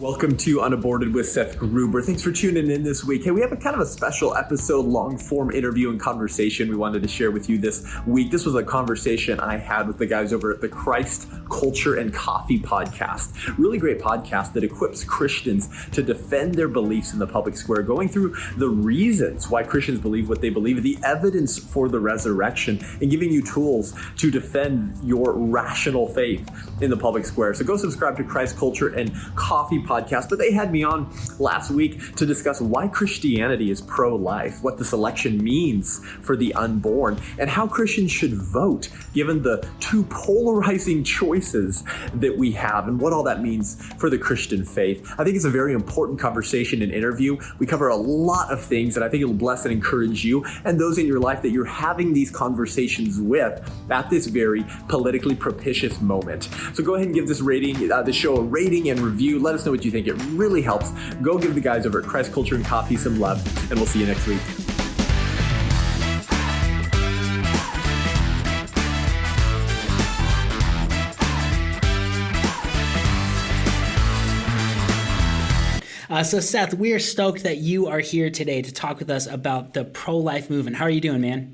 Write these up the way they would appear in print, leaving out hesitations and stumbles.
Welcome to Unborn with Seth Gruber. Thanks for tuning in this week. Hey, we have a kind of a special episode, long-form interview and conversation we wanted to share with you this week. This was a conversation I had with the guys over at the Christ, Culture, and Coffee podcast. Really great podcast that equips Christians to defend their beliefs in the public square, going through the reasons why Christians believe what they believe, the evidence for the resurrection, and giving you tools to defend your rational faith in the public square. So go subscribe to Christ, Culture, and Coffee podcast. But they had me on last week to discuss why Christianity is pro-life, what this election means for the unborn, and how Christians should vote given the two polarizing choices that we have and what all that means for the Christian faith. I think it's a very important conversation and interview. We cover a lot of things, and I think it'll bless and encourage you and those in your life that you're having these conversations with at this very politically propitious moment. So go ahead and give this show a rating and review. Let us know what you think. It really helps. Go give the guys over at Christ, Culture, and Coffee some love, and we'll see you next week. So Seth, we are stoked that you are here today to talk with us about the pro-life movement. How are you doing, man?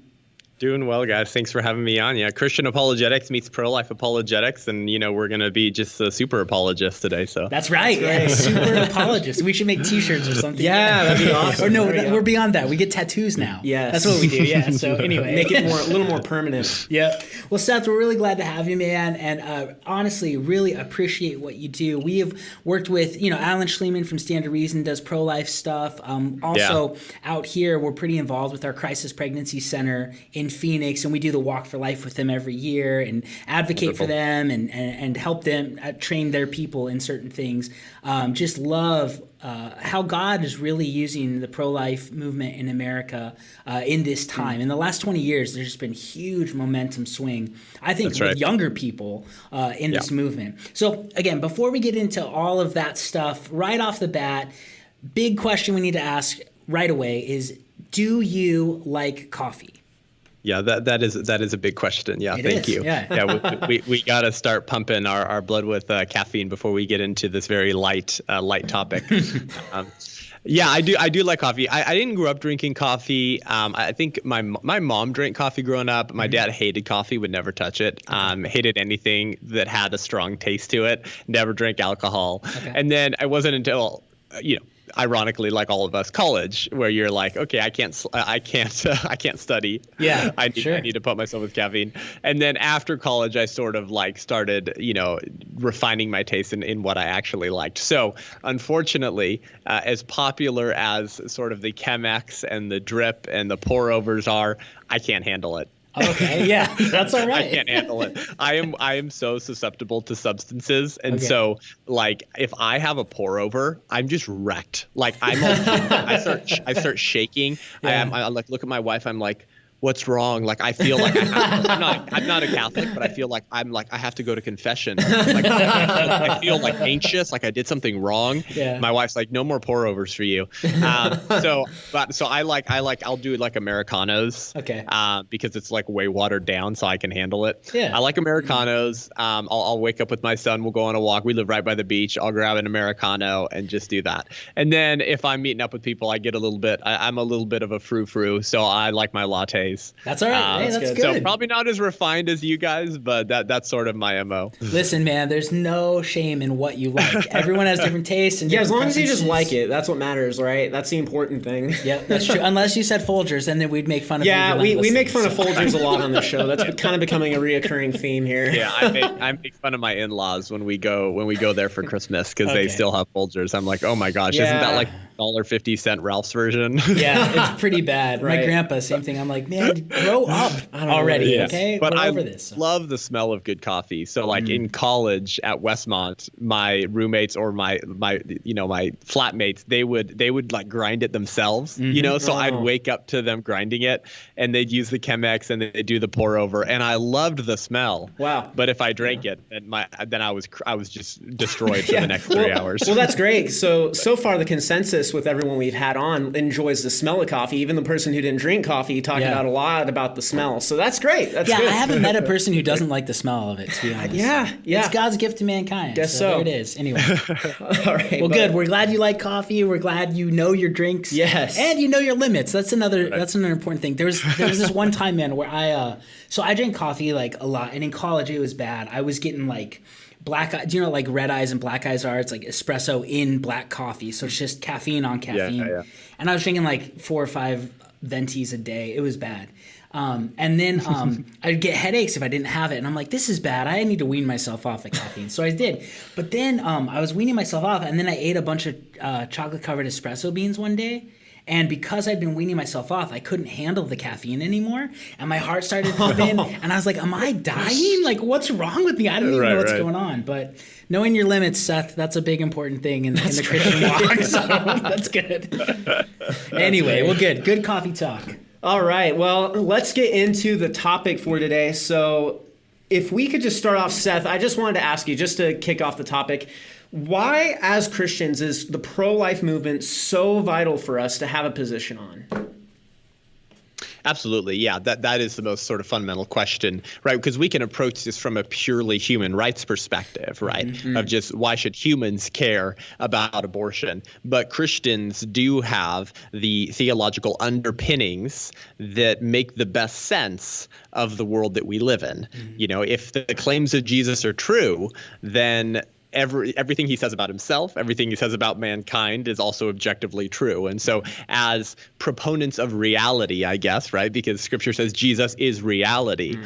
Doing well, guys. Thanks for having me on. Yeah, Christian apologetics meets pro-life apologetics, and we're going to be just a super apologist today. So that's right. Yeah, super apologist. We should make T-shirts or something. Yeah, that'd be awesome. Or no, we're beyond that. We get tattoos now. Yes. That's what we do. Yeah. So anyway, make it a little more permanent. Yeah. Well, Seth, we're really glad to have you, man, and honestly, really appreciate what you do. We have worked with, Alan Schleman from Stand to Reason does pro-life stuff. Out here, we're pretty involved with our Crisis Pregnancy Center in Phoenix, and we do the Walk for Life with them every year and advocate for them and help them train their people in certain things. Just love how God is really using the pro-life movement in America in this time. In the last 20 years, there's just been huge momentum swing, I think, with younger people in this movement. So again, before we get into all of that stuff, right off the bat, big question we need to ask right away is, do you like coffee? Yeah, that is a big question. Yeah, thank you. Yeah, we got to start pumping our blood with caffeine before we get into this very light topic. Yeah, I do like coffee. I didn't grow up drinking coffee. I think my mom drank coffee growing up. My dad hated coffee, would never touch it. Hated anything that had a strong taste to it. Never drank alcohol. Okay. And then it wasn't until ironically, like all of us, college, where you're like, okay, I can't study. Yeah, I need to put myself with caffeine. And then after college, I sort of started, refining my taste in what I actually liked. So unfortunately, as popular as sort of the Chemex and the drip and the pour overs are, I can't handle it. Okay, yeah, that's all right. I can't handle it. I am so susceptible to substances, and so if I have a pour over, I'm just wrecked. I start shaking. Yeah. I look at my wife. I'm like, what's wrong? I feel like I'm not a Catholic, but I feel like I have to go to confession. I feel anxious, like I did something wrong. Yeah. My wife's like, no more pour overs for you. So I'll do Americanos. Okay. Because it's way watered down, so I can handle it. Yeah. I like Americanos. I'll wake up with my son. We'll go on a walk. We live right by the beach. I'll grab an Americano and just do that. And then if I'm meeting up with people, I get I'm a little bit of a frou-frou, so I like my lattes. That's all right. Hey, that's good. So probably not as refined as you guys, but that's sort of my MO. Listen, man, there's no shame in what you like. Everyone has different tastes. And as long as you just like it, that's what matters, right? That's the important thing. Yeah, that's true. Unless you said Folgers, and then we'd make fun of you. Yeah, we make fun of Folgers a lot on the show. That's kind of becoming a reoccurring theme here. Yeah, I make fun of my in-laws when we go there for Christmas because they still have Folgers. I'm like, oh my gosh, isn't that $1.50 Ralph's version? Yeah, it's pretty bad. Right. My grandpa, same thing. I'm like, man, grow up already, okay? But we're over this. Love the smell of good coffee. So in college at Westmont, my roommates or my flatmates, they would grind it themselves, so I'd wake up to them grinding it, and they'd use the Chemex and they'd do the pour over, and I loved the smell. Wow. But if I drank it, then I was just destroyed for the next 3 hours. Well, that's great. So far the consensus with everyone we've had on enjoys the smell of coffee. Even the person who didn't drink coffee talking about a lot about the smell. So that's great. That's good. I haven't met a person who doesn't like the smell of it, to be honest. Yeah. It's God's gift to mankind. Guess so. There it is. Anyway. All right. Well, good. We're glad you like coffee. We're glad you know your drinks. Yes. And you know your limits. That's another important thing. There was this one time, man, where I drink coffee like a lot, and in college it was bad. I was getting like black eye, do you know like red eyes and black eyes are? It's like espresso in black coffee, so it's just caffeine on caffeine. Yeah. And I was drinking like 4 or 5 ventis a day. It was bad. And then I'd get headaches if I didn't have it, and I'm like, this is bad. I need to wean myself off the caffeine. So I did. But then I was weaning myself off, and then I ate a bunch of chocolate covered espresso beans one day. And because I'd been weaning myself off, I couldn't handle the caffeine anymore. And my heart started to spin. And I was like, am I dying? Like, what's wrong with me? I don't even know what's going on. But knowing your limits, Seth, that's a big important thing in the Christian walk. So that's good. Anyway, well, good. Good coffee talk. All right. Well, let's get into the topic for today. So if we could just start off, Seth, I just wanted to ask you, just to kick off the topic, why, as Christians, is the pro-life movement so vital for us to have a position on? Absolutely. Yeah, that is the most sort of fundamental question, right? Because we can approach this from a purely human rights perspective, right? Mm-hmm. Of just why should humans care about abortion? But Christians do have the theological underpinnings that make the best sense of the world that we live in. Mm-hmm. You know, if the claims of Jesus are true, then everything he says about himself, everything he says about mankind is also objectively true. And so as proponents of reality, I guess, right, because scripture says Jesus is reality,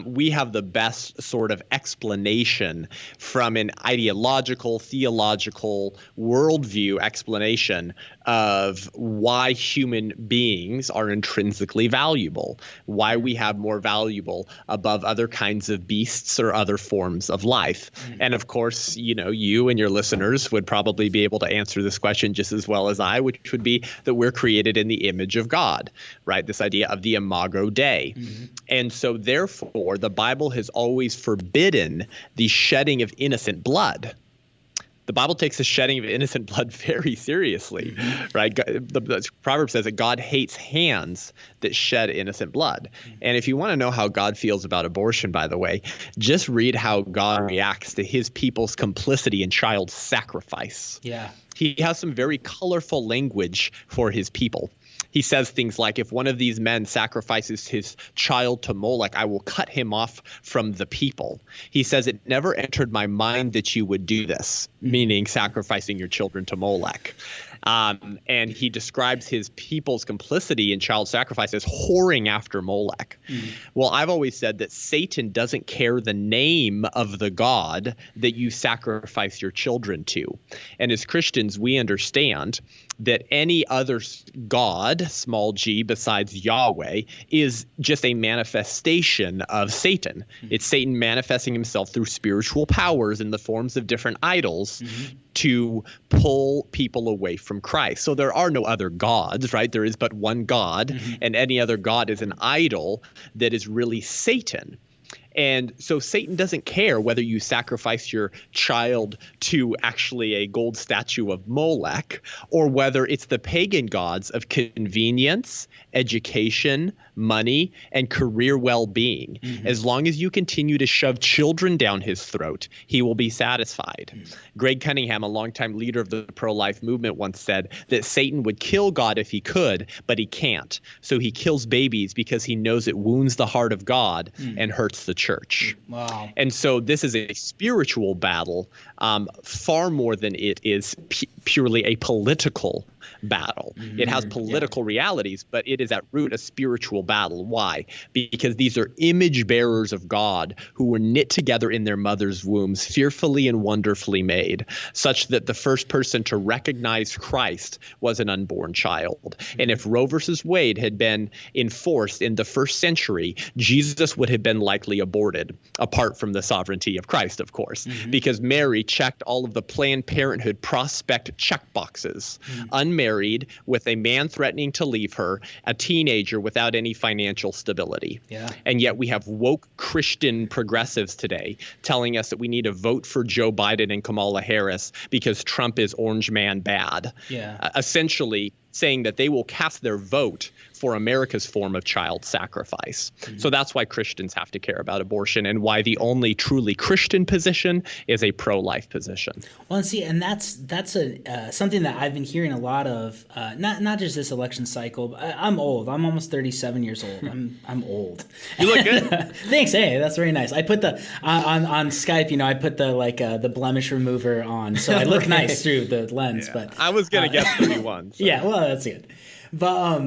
we have the best sort of explanation from an ideological, theological, worldview explanation of why human beings are intrinsically valuable, why we have more valuable above other kinds of beasts or other forms of life. And of course, you know, you and your listeners would probably be able to answer this question just as well as I, which would be that we're created in the image of God, right? This idea of the imago Dei. And so therefore, the Bible has always forbidden the shedding of innocent blood. The Bible takes the shedding of innocent blood very seriously, right? The Proverbs says that God hates hands that shed innocent blood. And if you want to know how God feels about abortion, by the way, just read how God reacts to his people's complicity in child sacrifice. Yeah. He has some very colorful language for his people. He says things like, if one of these men sacrifices his child to Molech, I will cut him off from the people. He says, it never entered my mind that you would do this, meaning sacrificing your children to Molech. And he describes his people's complicity in child sacrifice as whoring after Molech. Well, I've always said that Satan doesn't care the name of the God that you sacrifice your children to. And as Christians, we understand that any other God, small g, besides Yahweh, is just a manifestation of Satan. It's Satan manifesting himself through spiritual powers in the forms of different idols to pull people away from Christ. So there are no other gods, right? There is but one God, and any other God is an idol that is really Satan. And so Satan doesn't care whether you sacrifice your child to actually a gold statue of Molech or whether it's the pagan gods of convenience, education, money, and career well-being. As long as you continue to shove children down his throat, he will be satisfied. Greg Cunningham, a longtime leader of the pro-life movement, once said that Satan would kill God if he could, but he can't. So he kills babies because he knows it wounds the heart of God and hurts the church. Wow. And so this is a spiritual battle far more than it is purely a political battle. It has political realities, but it is at root a spiritual battle. Why? Because these are image bearers of God who were knit together in their mother's wombs, fearfully and wonderfully made, such that the first person to recognize Christ was an unborn child. And if Roe versus Wade had been enforced in the first century, Jesus would have been likely aborted, apart from the sovereignty of Christ, of course, because Mary checked all of the Planned Parenthood prospect check boxes, unmarried, with a man threatening to leave her, a teenager without any financial stability. And yet we have woke Christian progressives today telling us that we need to vote for Joe Biden and Kamala Harris because Trump is orange man bad. Essentially saying that they will cast their vote for America's form of child sacrifice. So that's why Christians have to care about abortion, and why the only truly Christian position is a pro-life position. Well, and see, and that's something that I've been hearing a lot of, not just this election cycle. But I'm old. I'm almost 37 years old. I'm old. You look good. Thanks. Hey, that's very nice. I put the on Skype. I put the the blemish remover on, so I look nice through the lens. Yeah. But I was gonna guess 31. So. Yeah, well, that's good. But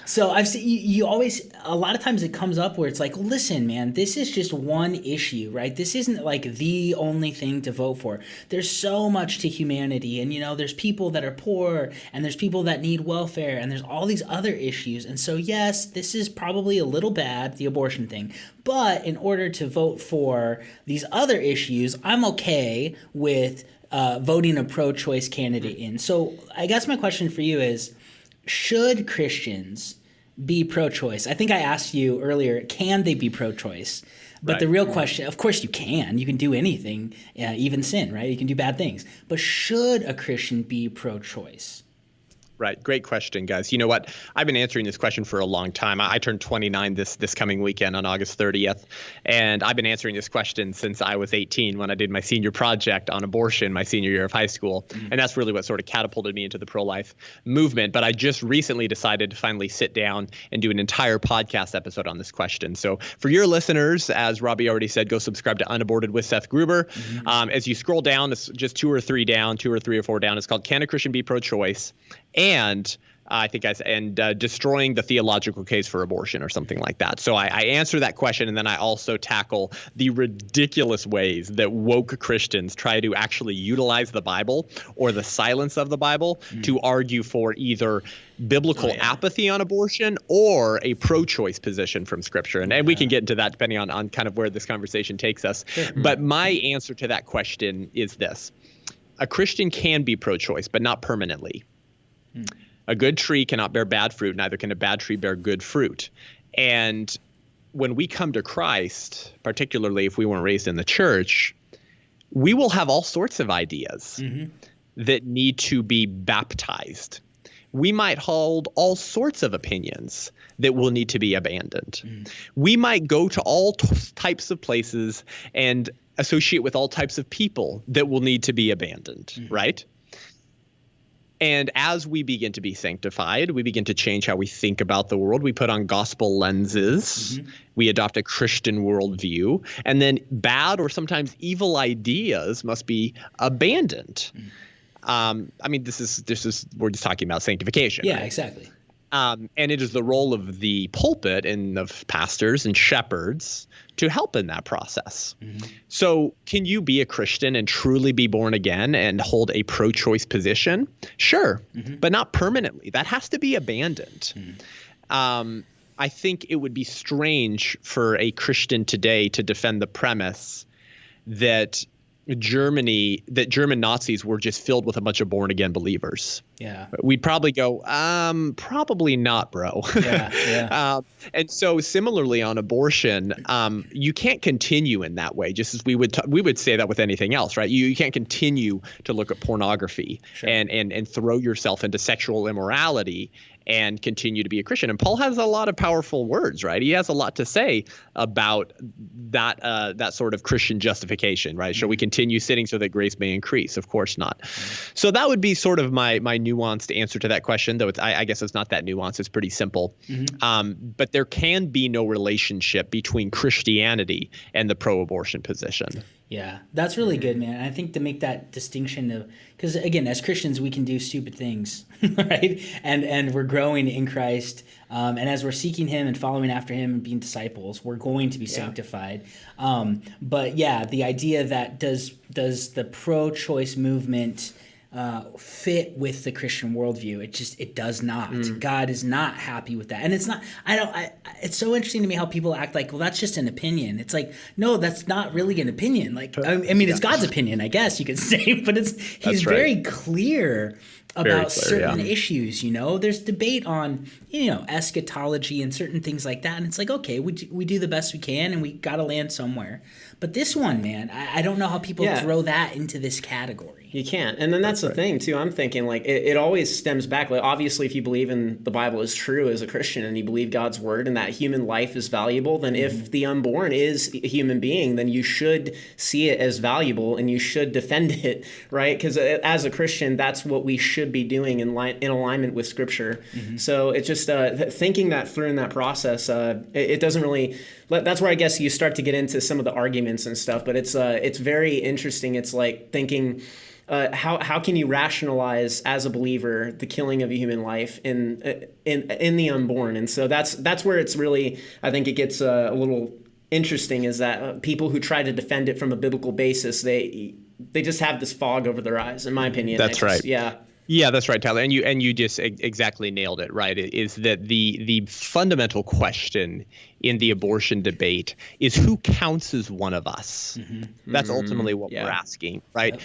so I've seen you always, a lot of times it comes up where it's like, listen, man, this is just one issue, right? This isn't like the only thing to vote for. There's so much to humanity, and there's people that are poor, and there's people that need welfare, and there's all these other issues. And so yes, this is probably a little bad, the abortion thing, but in order to vote for these other issues, I'm okay with voting a pro-choice candidate in. So I guess my question for you is, should Christians be pro-choice? I think I asked you earlier, can they be pro-choice? But the real question, of course you can do anything, even sin, right? You can do bad things. But should a Christian be pro-choice? Right. Great question, guys. You know what? I've been answering this question for a long time. I turned 29 this coming weekend on August 30th. And I've been answering this question since I was 18 when I did my senior project on abortion my senior year of high school. And that's really what sort of catapulted me into the pro-life movement. But I just recently decided to finally sit down and do an entire podcast episode on this question. So for your listeners, as Robby already said, go subscribe to Unaborted with Seth Gruber. As you scroll down, it's just two or three or four down. It's called Can a Christian Be Pro-Choice? And I think destroying the theological case for abortion or something like that. So I answer that question, and then I also tackle the ridiculous ways that woke Christians try to actually utilize the Bible or the silence of the Bible to argue for either biblical apathy on abortion or a pro-choice position from Scripture. And we can get into that depending on kind of where this conversation takes us. But my answer to that question is this. A Christian can be pro-choice, but not permanently. A good tree cannot bear bad fruit, neither can a bad tree bear good fruit. And when we come to Christ, particularly if we weren't raised in the church, we will have all sorts of ideas that need to be baptized. We might hold all sorts of opinions that will need to be abandoned. We might go to all types of places and associate with all types of people that will need to be abandoned, right? And as we begin to be sanctified, we begin to change how we think about the world. We put on gospel lenses. We adopt a Christian worldview. And then bad or sometimes evil ideas must be abandoned. I mean, this is we're just talking about sanctification. Yeah, right? exactly. And it is the role of the pulpit and of pastors and shepherds to help in that process. So can you be a Christian and truly be born again and hold a pro-choice position? Sure, but not permanently. That has to be abandoned. I think it would be strange for a Christian today to defend the premise that German Nazis were just filled with a bunch of born again believers. Yeah. We'd probably go, probably not, bro. Yeah. And so similarly on abortion, you can't continue in that way, just as we would say that with anything else, right? You can't continue to look at pornography and throw yourself into sexual immorality and continue to be a Christian. And Paul has a lot of powerful words, right? He has a lot to say about that sort of Christian justification, right? Shall we continue sinning so that grace may increase? Of course not. So that would be sort of my nuanced answer to that question, though I guess it's not that nuanced. It's pretty simple. But there can be no relationship between Christianity and the pro-abortion position. Yeah, that's really good, man. I think to make that distinction because again, as Christians, we can do stupid things, right? And we're growing in Christ. And as we're seeking him and following after him and being disciples, we're going to be sanctified. But yeah, the idea that does the pro-choice movement fit with the Christian worldview? It does not. God is not happy with that. And it's not, it's so interesting to me how people act like, well, that's just an opinion. It's like, no, that's not really an opinion. Like, I mean, it's God's opinion, I guess you could say, but he's very clear about certain issues. There's debate on eschatology and certain things like that, and it's like, okay, we do the best we can and we gotta land somewhere. But this one, man, I don't know how people throw that into this category. You can't. And then that's the thing too. I'm thinking like it always stems back. Like obviously if you believe in the Bible is true as a Christian and you believe God's word and that human life is valuable, then if the unborn is a human being, then you should see it as valuable and you should defend it, right? Because as a Christian, that's what we should be doing in alignment with Scripture. So it's just thinking that through in that process, it doesn't really. That's where I guess you start to get into some of the arguments and stuff. But it's very interesting. It's like thinking. How can you rationalize as a believer the killing of a human life in the unborn? And so that's where it's really, I think it gets a little interesting, is that people who try to defend it from a biblical basis, they just have this fog over their eyes, in my opinion. That's right. Yeah. Yeah, that's right, Tyler. And you just exactly nailed it, right? Is that the fundamental question in the abortion debate is who counts as one of us? That's ultimately what we're asking, right? Yep.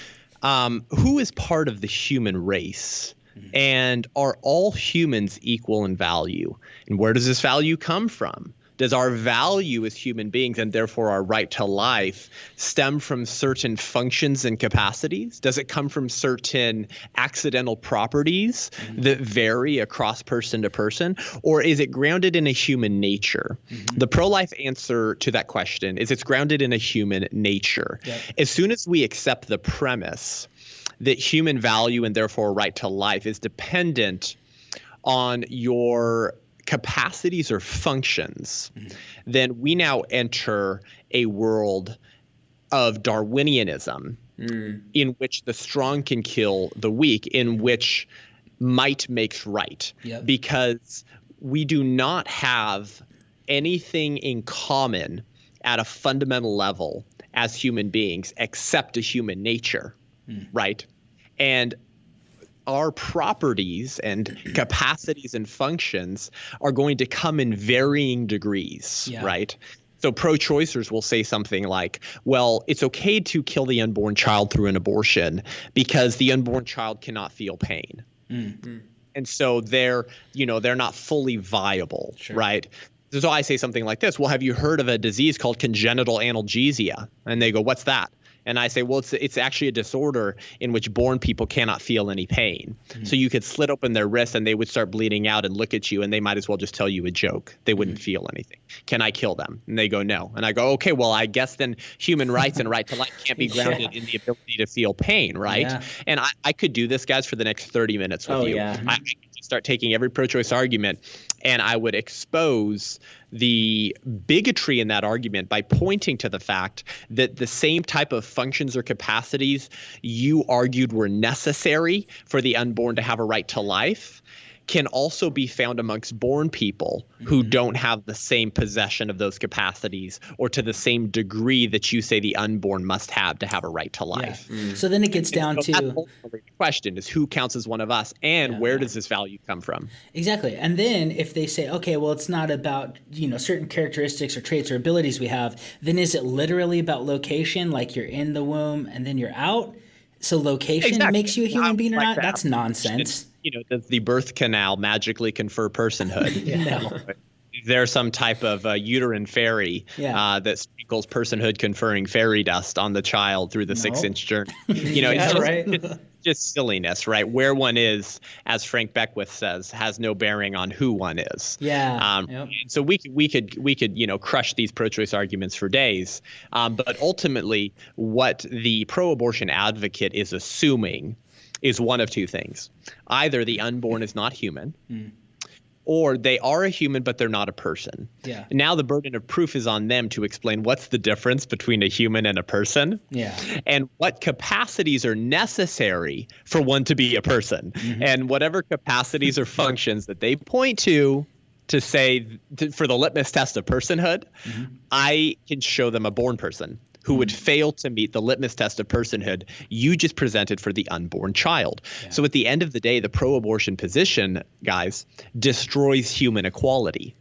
Who is part of the human race? And are all humans equal in value? And where does this value come from? Does our value as human beings, and therefore our right to life, stem from certain functions and capacities? Does it come from certain accidental properties that vary across person to person? Or is it grounded in a human nature? The pro-life answer to that question is it's grounded in a human nature. Yep. As soon as we accept the premise that human value and therefore right to life is dependent on your capacities or functions, then we now enter a world of Darwinianism in which the strong can kill the weak, in which might makes right. Yep. Because we do not have anything in common at a fundamental level as human beings except a human nature, right? And our properties and capacities and functions are going to come in varying degrees, right? So pro-choicers will say something like, well, it's okay to kill the unborn child through an abortion because the unborn child cannot feel pain. And so they're not fully viable, right? So I say something like this, well, have you heard of a disease called congenital analgesia? And they go, what's that? And I say, well, it's actually a disorder in which born people cannot feel any pain. So you could slit open their wrist and they would start bleeding out and look at you and they might as well just tell you a joke. They wouldn't feel anything. Can I kill them? And they go, no. And I go, okay, well, I guess then human rights and right to life can't be grounded in the ability to feel pain, right? Yeah. And I could do this, guys, for the next 30 minutes with you. Yeah. I could start taking every pro-choice argument and I would expose the bigotry in that argument by pointing to the fact that the same type of functions or capacities you argued were necessary for the unborn to have a right to life can also be found amongst born people who don't have the same possession of those capacities or to the same degree that you say the unborn must have to have a right to life. So then it gets down to the question is who counts as one of us and where does this value come from? Exactly. And then if they say, okay, well, it's not about, certain characteristics or traits or abilities we have, then is it literally about location, like you're in the womb and then you're out? So location makes you a human being or not? That's nonsense. Does the birth canal magically confer personhood? No. Is there some type of uterine fairy that sprinkles personhood conferring fairy dust on the child through the 6-inch journey? It's just silliness, right? Where one is, as Frank Beckwith says, has no bearing on who one is. So we could crush these pro-choice arguments for days, but ultimately what the pro-abortion advocate is assuming is one of two things. Either the unborn is not human, or they are a human, but they're not a person. Yeah. Now the burden of proof is on them to explain what's the difference between a human and a person. Yeah. And what capacities are necessary for one to be a person. And whatever capacities or functions that they point to say for the litmus test of personhood, I can show them a born person who would fail to meet the litmus test of personhood you just presented for the unborn child. Yeah. So at the end of the day, the pro-abortion position, guys, destroys human equality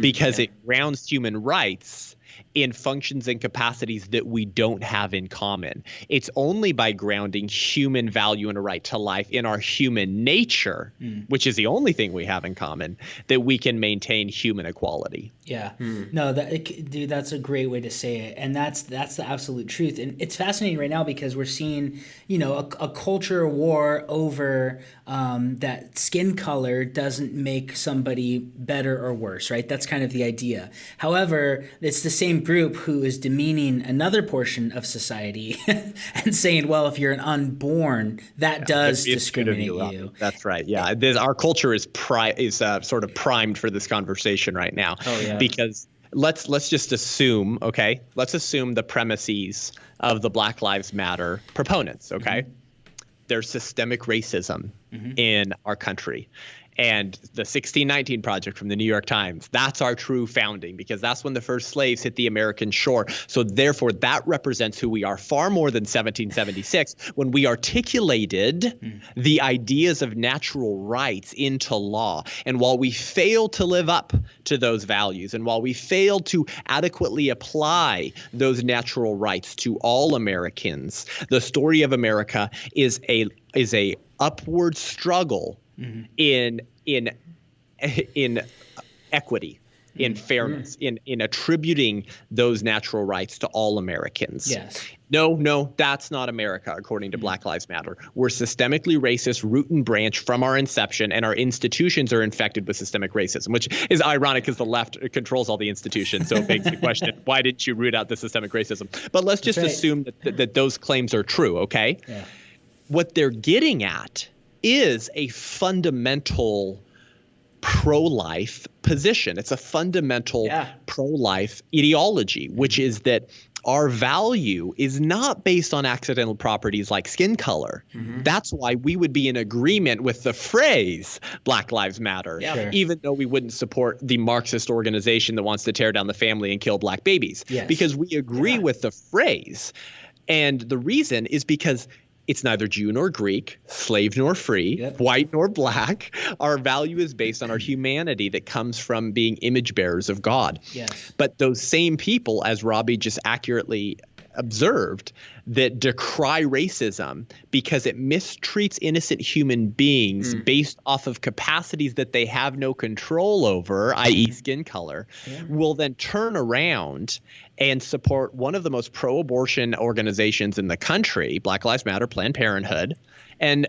because it grounds human rights in functions and capacities that we don't have in common. It's only by grounding human value and a right to life in our human nature, which is the only thing we have in common, that we can maintain human equality. Yeah. No, dude, that's a great way to say it. And that's the absolute truth. And it's fascinating right now because we're seeing, a culture war over that skin color doesn't make somebody better or worse, right? That's kind of the idea. However, it's the same group who is demeaning another portion of society and saying, well, if you're an unborn, that does discriminate you. That's right. Yeah. Our culture is sort of primed for this conversation right now. Oh, yeah. Because let's just assume, okay? Let's assume the premises of the Black Lives Matter proponents, okay? There's systemic racism in our country. And the 1619 Project from the New York Times, that's our true founding, because that's when the first slaves hit the American shore. So therefore, that represents who we are far more than 1776, when we articulated the ideas of natural rights into law. And while we fail to live up to those values, and while we fail to adequately apply those natural rights to all Americans, the story of America is a upward struggle in equity, in fairness, in attributing those natural rights to all Americans. Yes. No, that's not America, according to Black Lives Matter. We're systemically racist, root and branch from our inception, and our institutions are infected with systemic racism, which is ironic because the left controls all the institutions. So it begs the question, why didn't you root out the systemic racism? But let's just assume that those claims are true, okay? Yeah. What they're getting at is a fundamental pro-life position. It's a fundamental pro-life ideology, which is that our value is not based on accidental properties like skin color. That's why we would be in agreement with the phrase Black Lives Matter, even though we wouldn't support the Marxist organization that wants to tear down the family and kill black babies, because we agree with the phrase. And the reason is because it's neither Jew nor Greek, slave nor free, white nor black. Our value is based on our humanity that comes from being image bearers of God. Yes. But those same people, as Robby just accurately observed, that decry racism because it mistreats innocent human beings based off of capacities that they have no control over, i.e. skin color, will then turn around and support one of the most pro-abortion organizations in the country, Black Lives Matter, Planned Parenthood, and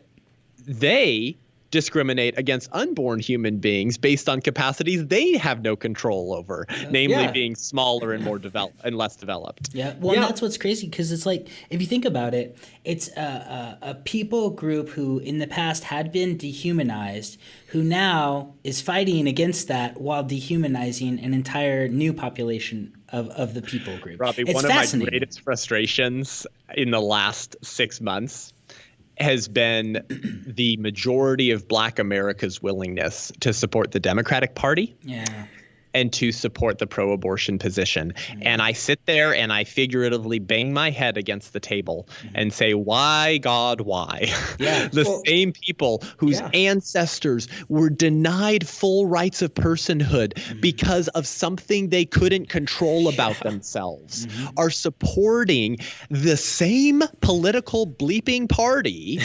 they discriminate against unborn human beings based on capacities they have no control over, namely being smaller and more developed and less developed. And that's what's crazy, because it's like, if you think about it, it's a people group who in the past had been dehumanized, who now is fighting against that while dehumanizing an entire new population of the people group. Robby, one of my greatest frustrations in the last 6 months has been the majority of Black America's willingness to support the Democratic Party and to support the pro-abortion position. And I sit there and I figuratively bang my head against the table and say, why, God, why? Same people whose ancestors were denied full rights of personhood because of something they couldn't control about themselves are supporting the same political bleeping party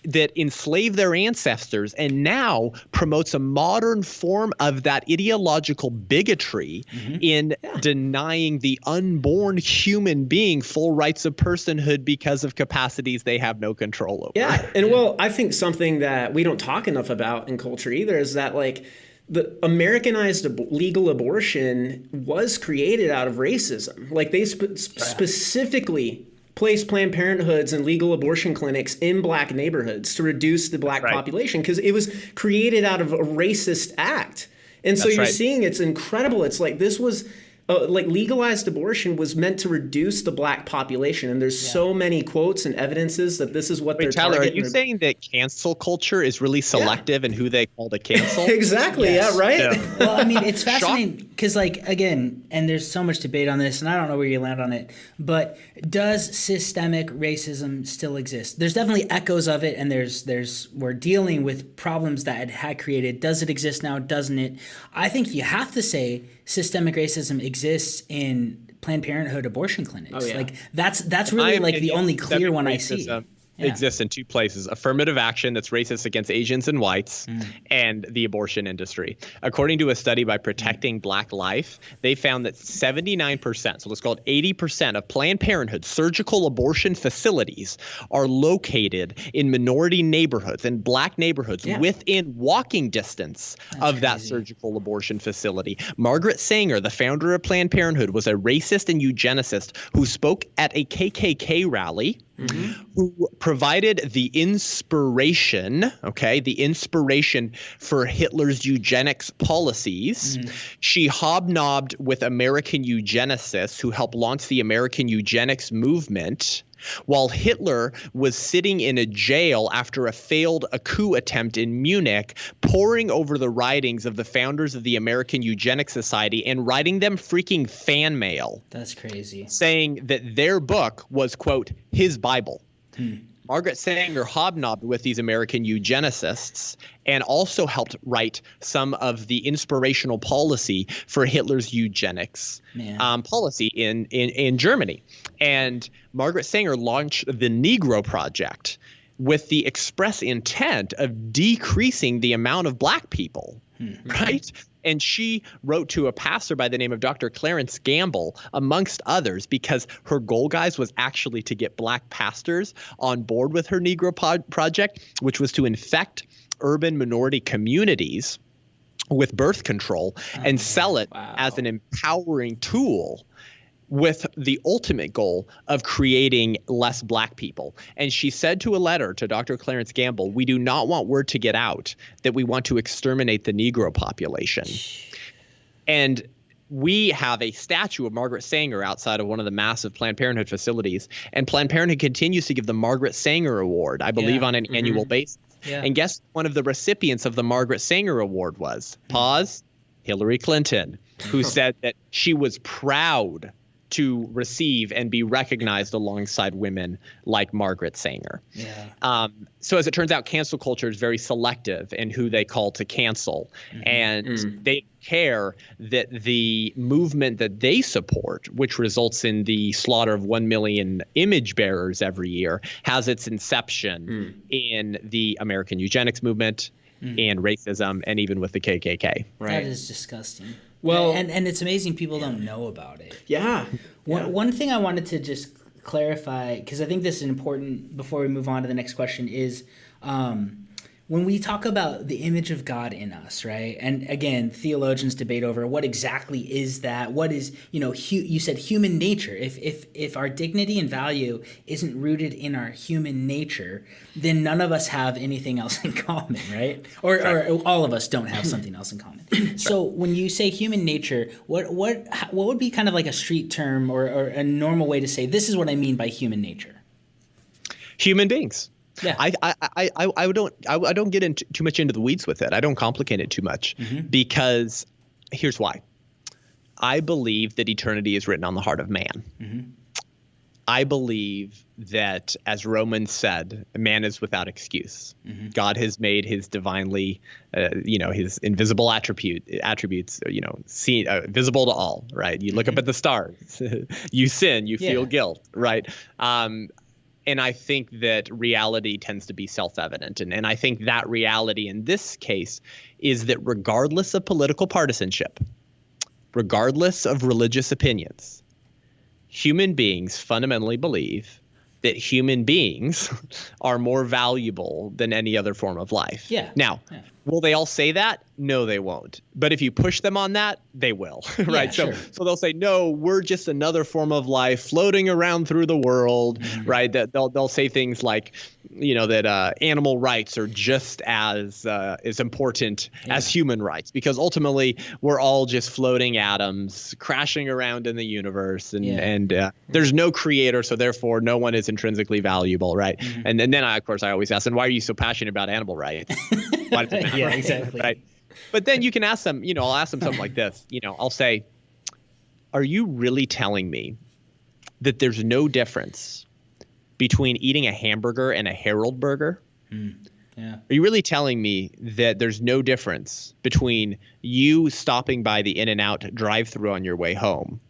that enslaved their ancestors and now promotes a modern form of that ideological bigotry in denying the unborn human being full rights of personhood because of capacities they have no control over. And well, I think something that we don't talk enough about in culture either is that, like, the Americanized legal abortion was created out of racism. Like, they specifically placed Planned Parenthoods and legal abortion clinics in Black neighborhoods to reduce the Black population, because it was created out of a racist act. And so you're seeing, it's incredible. It's like, this was like legalized abortion was meant to reduce the Black population. And there's so many quotes and evidences that this is what they're Tyler, targeting. are you saying that cancel culture is really selective in who they call to cancel? Exactly. Yeah, right? Yeah. Well, I mean, it's fascinating because, like, again, and there's so much debate on this, and I don't know where you land on it, but does systemic racism still exist? There's definitely echoes of it, and we're dealing with problems that it had created. Does it exist now? Doesn't it? I think you have to say systemic racism exists in Planned Parenthood abortion clinics. Oh, yeah. Like that's really like the only clear one I see. Exists in two places: affirmative action that's racist against Asians and whites, and the abortion industry. According to a study by Protecting Black Life, they found that 79%, so let's call it 80% of Planned Parenthood surgical abortion facilities are located in minority neighborhoods and black neighborhoods within walking distance of that surgical abortion facility. Margaret Sanger, the founder of Planned Parenthood, was a racist and eugenicist who spoke at a KKK rally. Who provided the inspiration for Hitler's eugenics policies. She hobnobbed with American eugenicists who helped launch the American eugenics movement, while Hitler was sitting in a jail after a coup attempt in Munich, poring over the writings of the founders of the American Eugenics Society and writing them freaking fan mail. That's crazy. Saying that their book was, quote, his Bible. Margaret Sanger hobnobbed with these American eugenicists and also helped write some of the inspirational policy for Hitler's eugenics policy in Germany. And Margaret Sanger launched the Negro Project with the express intent of decreasing the amount of black people, right? And she wrote to a pastor by the name of Dr. Clarence Gamble, amongst others, because her goal, guys, was actually to get black pastors on board with her Negro Project, which was to infect urban minority communities with birth control and sell it as an empowering tool, with the ultimate goal of creating less black people. And she said to a letter to Dr. Clarence Gamble, "We do not want word to get out that we want to exterminate the Negro population." And we have a statue of Margaret Sanger outside of one of the massive Planned Parenthood facilities. And Planned Parenthood continues to give the Margaret Sanger Award, I believe, on an annual basis. And guess one of the recipients of the Margaret Sanger Award was? Hillary Clinton, who said that she was proud to receive and be recognized alongside women like Margaret Sanger. So as it turns out, cancel culture is very selective in who they call to cancel. And they care that the movement that they support, which results in the slaughter of 1 million image bearers every year, has its inception in the American eugenics movement and racism, and even with the KKK. That is disgusting. Well, and it's amazing people don't know about it. One thing I wanted to just clarify, because I think this is important before we move on to the next question, is when we talk about the image of God in us, right? And again, theologians debate over what exactly is that? What is, you said human nature. If our dignity and value isn't rooted in our human nature, then none of us have anything else in common, right? Or all of us don't have something else in common. So when you say human nature, what would be kind of like a street term or a normal way to say, this is what I mean by human nature? Human beings. Yeah. I don't get into too much into the weeds with it. I don't complicate it too much because here's why. I believe that eternity is written on the heart of man. I believe that, as Romans said, man is without excuse. God has made his divinely, his invisible attributes, visible to all, right? You look up at the stars, you sin, you feel guilt, right? And I think that reality tends to be self-evident. And I think that reality in this case is that regardless of political partisanship, regardless of religious opinions, human beings fundamentally believe that human beings are more valuable than any other form of life. Now, will they all say that? No, they won't. But if you push them on that, they will, right? So they'll say, no, we're just another form of life floating around through the world, right? That they'll say things like, that animal rights are just as important as human rights, because ultimately we're all just floating atoms crashing around in the universe, and there's no creator, so therefore no one is intrinsically valuable, right? And then I always ask them, why are you so passionate about animal rights? Why does it matter? Exactly. Right. But then you can ask them, I'll ask them something like this. I'll say, are you really telling me that there's no difference between eating a hamburger and a Harold burger? Yeah. Are you really telling me that there's no difference between you stopping by the In-N-Out drive-thru on your way home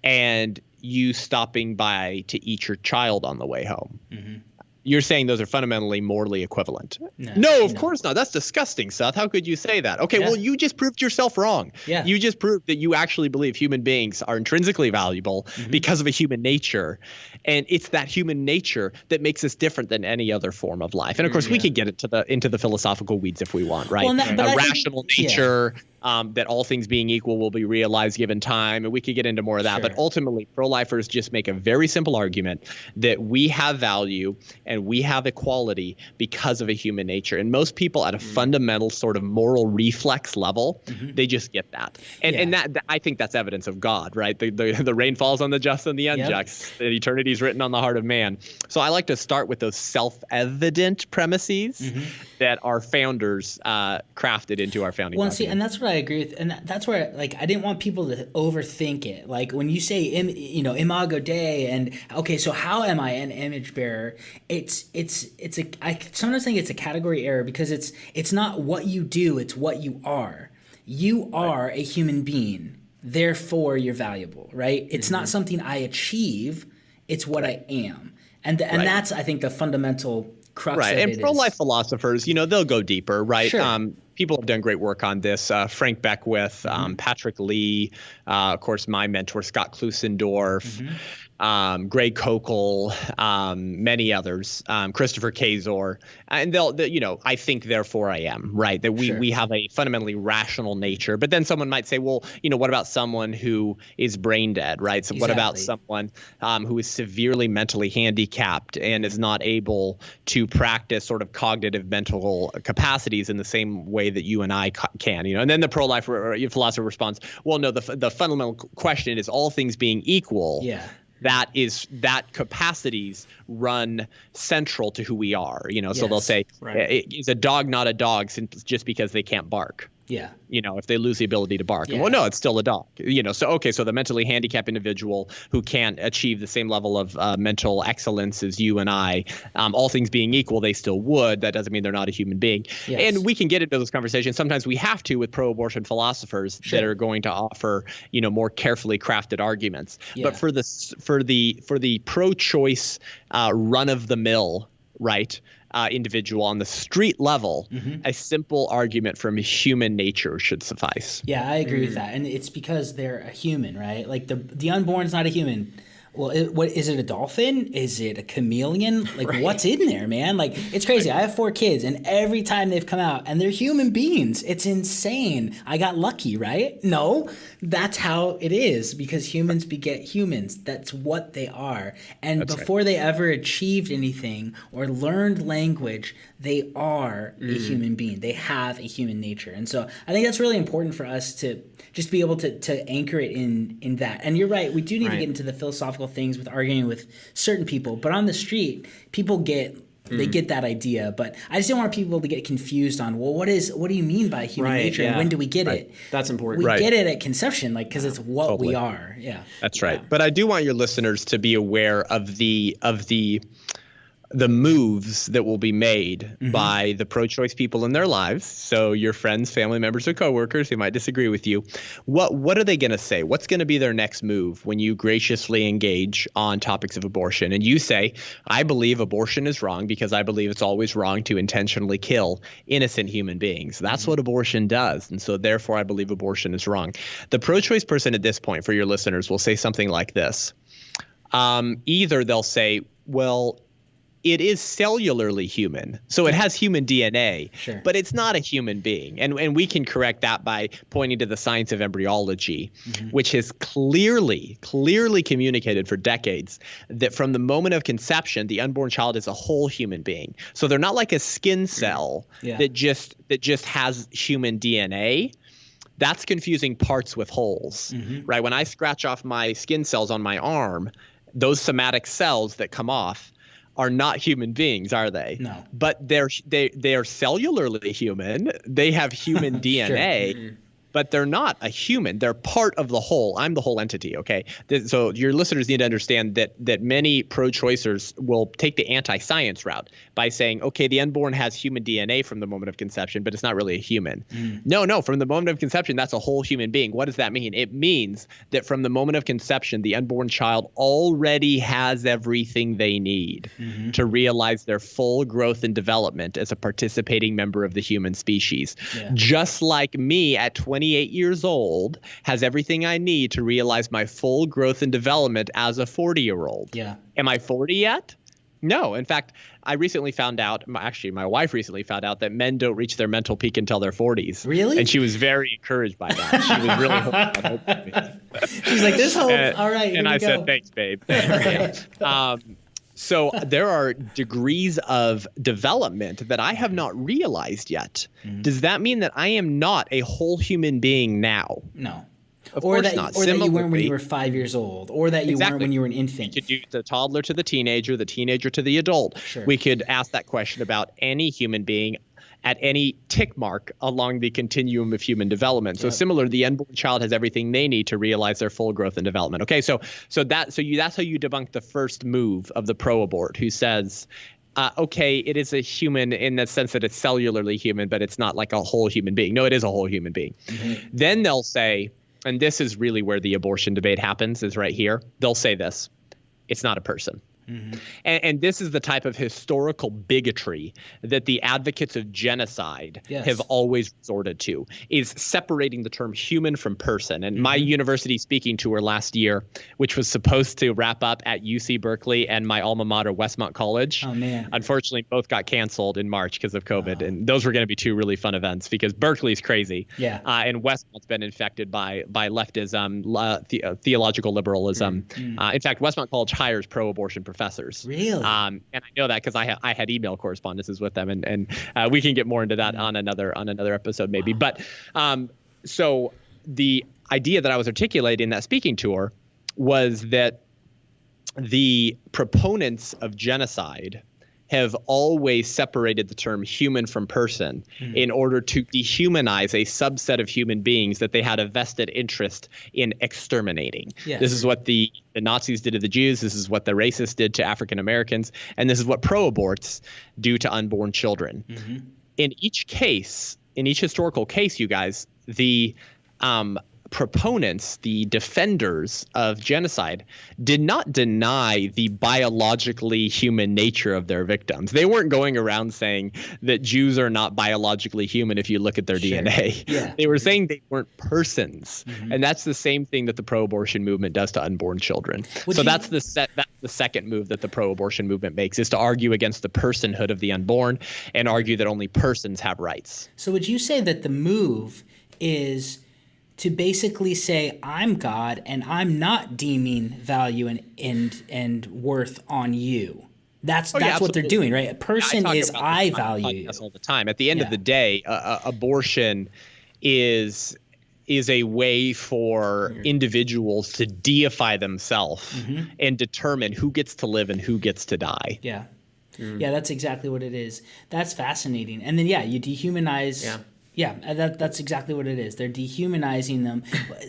and you stopping by to eat your child on the way home? Mm-hmm. You're saying those are fundamentally morally equivalent. No, of course not. That's disgusting, Seth. How could you say that? Okay, well, you just proved yourself wrong. Yeah. You just proved that you actually believe human beings are intrinsically valuable because of a human nature. And it's that human nature that makes us different than any other form of life. And of course, we could get into the philosophical weeds if we want, right? Well, a rational nature, that all things being equal will be realized given time. And we could get into more of that. But ultimately, pro-lifers just make a very simple argument that we have value and we have equality because of a human nature. And most people at a fundamental sort of moral reflex level, they just get that. And that I think that's evidence of God, right? The rain falls on the just and the unjust. The eternity is written on the heart of man. So I like to start with those self-evident premises that our founders crafted into our founding document. See, and that's what I agree with. And that's where, like, I didn't want people to overthink it. Like, when you say, Imago Dei, and, okay, so how am I an image bearer? I sometimes think it's a category error, because it's not what you do, it's what you are. You are a human being, therefore you're valuable, right? It's not something I achieve, it's what I am. And that's, I think, the fundamental crux of it. And pro-life philosophers, they'll go deeper, right? Sure. People have done great work on this. Frank Beckwith, Patrick Lee, of course, my mentor, Scott Klusendorf, Greg Kokel, many others, Christopher Kazor, and I think, therefore I am, right? That we have a fundamentally rational nature. But then someone might say, well, what about someone who is brain dead, right? So what about someone who is severely mentally handicapped and is not able to practice sort of cognitive mental capacities in the same way that you and I can, And then the pro-life philosopher responds, well, no, the fundamental question is, all things being equal, that capacities run central to who we are, So they'll say, is a dog not a dog just because they can't bark? Yeah. If they lose the ability to bark. Well, no, it's still a dog. So the mentally handicapped individual who can't achieve the same level of mental excellence as you and I, all things being equal, they still would. That doesn't mean they're not a human being. Yes. And we can get into those conversations. Sometimes we have to with pro-abortion philosophers that are going to offer, more carefully crafted arguments. Yeah. But for the pro-choice run-of-the-mill, right, individual on the street level, a simple argument from human nature should suffice. Yeah, I agree with that. And it's because they're a human, right? Like the unborn is not a human. Well, what is it? A dolphin? Is it a chameleon? Like, what's in there, man? Like, it's crazy. I have 4 kids, and every time they've come out, and they're human beings. It's insane. I got lucky, right? No, that's how it is, because humans beget humans. That's what they are. And before they ever achieved anything or learned language, they are a human being. They have a human nature. And so I think that's really important for us to just be able to anchor it in that. And you're right, we do need to get into the philosophical things with arguing with certain people, but on the street, people get that idea. But I just don't want people to get confused on, well, what do you mean by human nature? And when do we get it? That's important. We get it at conception, like, because it's what we are. Yeah, that's right. But I do want your listeners to be aware of the moves that will be made by the pro-choice people in their lives. So your friends, family members, or coworkers who might disagree with you. What are they going to say? What's going to be their next move when you graciously engage on topics of abortion? And you say, I believe abortion is wrong because I believe it's always wrong to intentionally kill innocent human beings. That's what abortion does. And so therefore I believe abortion is wrong. The pro-choice person at this point, for your listeners, will say something like this. Either they'll say, well, it is cellularly human, so it has human DNA, but it's not a human being. And we can correct that by pointing to the science of embryology, which has clearly communicated for decades that from the moment of conception, the unborn child is a whole human being. So they're not like a skin cell that just has human DNA. That's confusing parts with wholes, right? When I scratch off my skin cells on my arm, those somatic cells that come off are not human beings, are they? No. But they're cellularly human. They have human DNA. but they're not a human. They're part of the whole. I'm the whole entity, okay? So your listeners need to understand that many pro-choicers will take the anti-science route by saying, okay, the unborn has human DNA from the moment of conception, but it's not really a human. No, from the moment of conception, that's a whole human being. What does that mean? It means that from the moment of conception, the unborn child already has everything they need to realize their full growth and development as a participating member of the human species. Just like me at 28 years old has everything I need to realize my full growth and development as a 40-year-old. Am I 40 yet? No. In fact, I recently found out, actually my wife recently found out that men don't reach their mental peak until their 40s. Really? And she was very encouraged by that. She was really hoping. She's like, this hope, all right, and I said, thanks, babe. So there are degrees of development that I have not realized yet. Does that mean that I am not a whole human being now? No. Of or course that, not. Or that you weren't when you were 5 years old, or that you weren't when you were an infant. We could do the toddler to the teenager to the adult. Sure. We could ask that question about any human being at any tick mark along the continuum of human development. So similar, the unborn child has everything they need to realize their full growth and development. Okay, that's how you debunk the first move of the pro-abort, who says, okay, it is a human in the sense that it's cellularly human, but it's not like a whole human being. No, it is a whole human being. Then they'll say, and this is really where the abortion debate happens, is right here. They'll say this: it's not a person. And this is the type of historical bigotry that the advocates of genocide have always resorted to, is separating the term human from person. And my university speaking tour last year, which was supposed to wrap up at UC Berkeley and my alma mater, Westmont College, unfortunately both got canceled in March because of COVID. And those were going to be two really fun events because Berkeley's crazy. And Westmont's been infected by leftism, theological liberalism. In fact, Westmont College hires pro-abortion professors. Really? And I know that because I had email correspondences with them, and we can get more into that on another episode maybe. But so the idea that I was articulating in that speaking tour was that the proponents of genocide have always separated the term human from person in order to dehumanize a subset of human beings that they had a vested interest in exterminating. This is what the Nazis did to the Jews. This is what the racists did to African Americans. And this is what pro-aborts do to unborn children. In each case, in each historical case, you guys, the proponents, the defenders of genocide, did not deny the biologically human nature of their victims. They weren't going around saying that Jews are not biologically human if you look at their DNA. They were saying they weren't persons. And that's the same thing that the pro-abortion movement does to unborn children. That's the second move that the pro-abortion movement makes, is to argue against the personhood of the unborn and argue that only persons have rights. So would you say that the move is to basically say, I'm God and I'm not deeming value and worth on you? That's what they're doing, right? A person is I value. All the time. At the end of the day, abortion is a way for individuals to deify themselves and determine who gets to live and who gets to die. Yeah, that's exactly what it is. That's fascinating. And then you dehumanize. That's exactly what it is. They're dehumanizing them.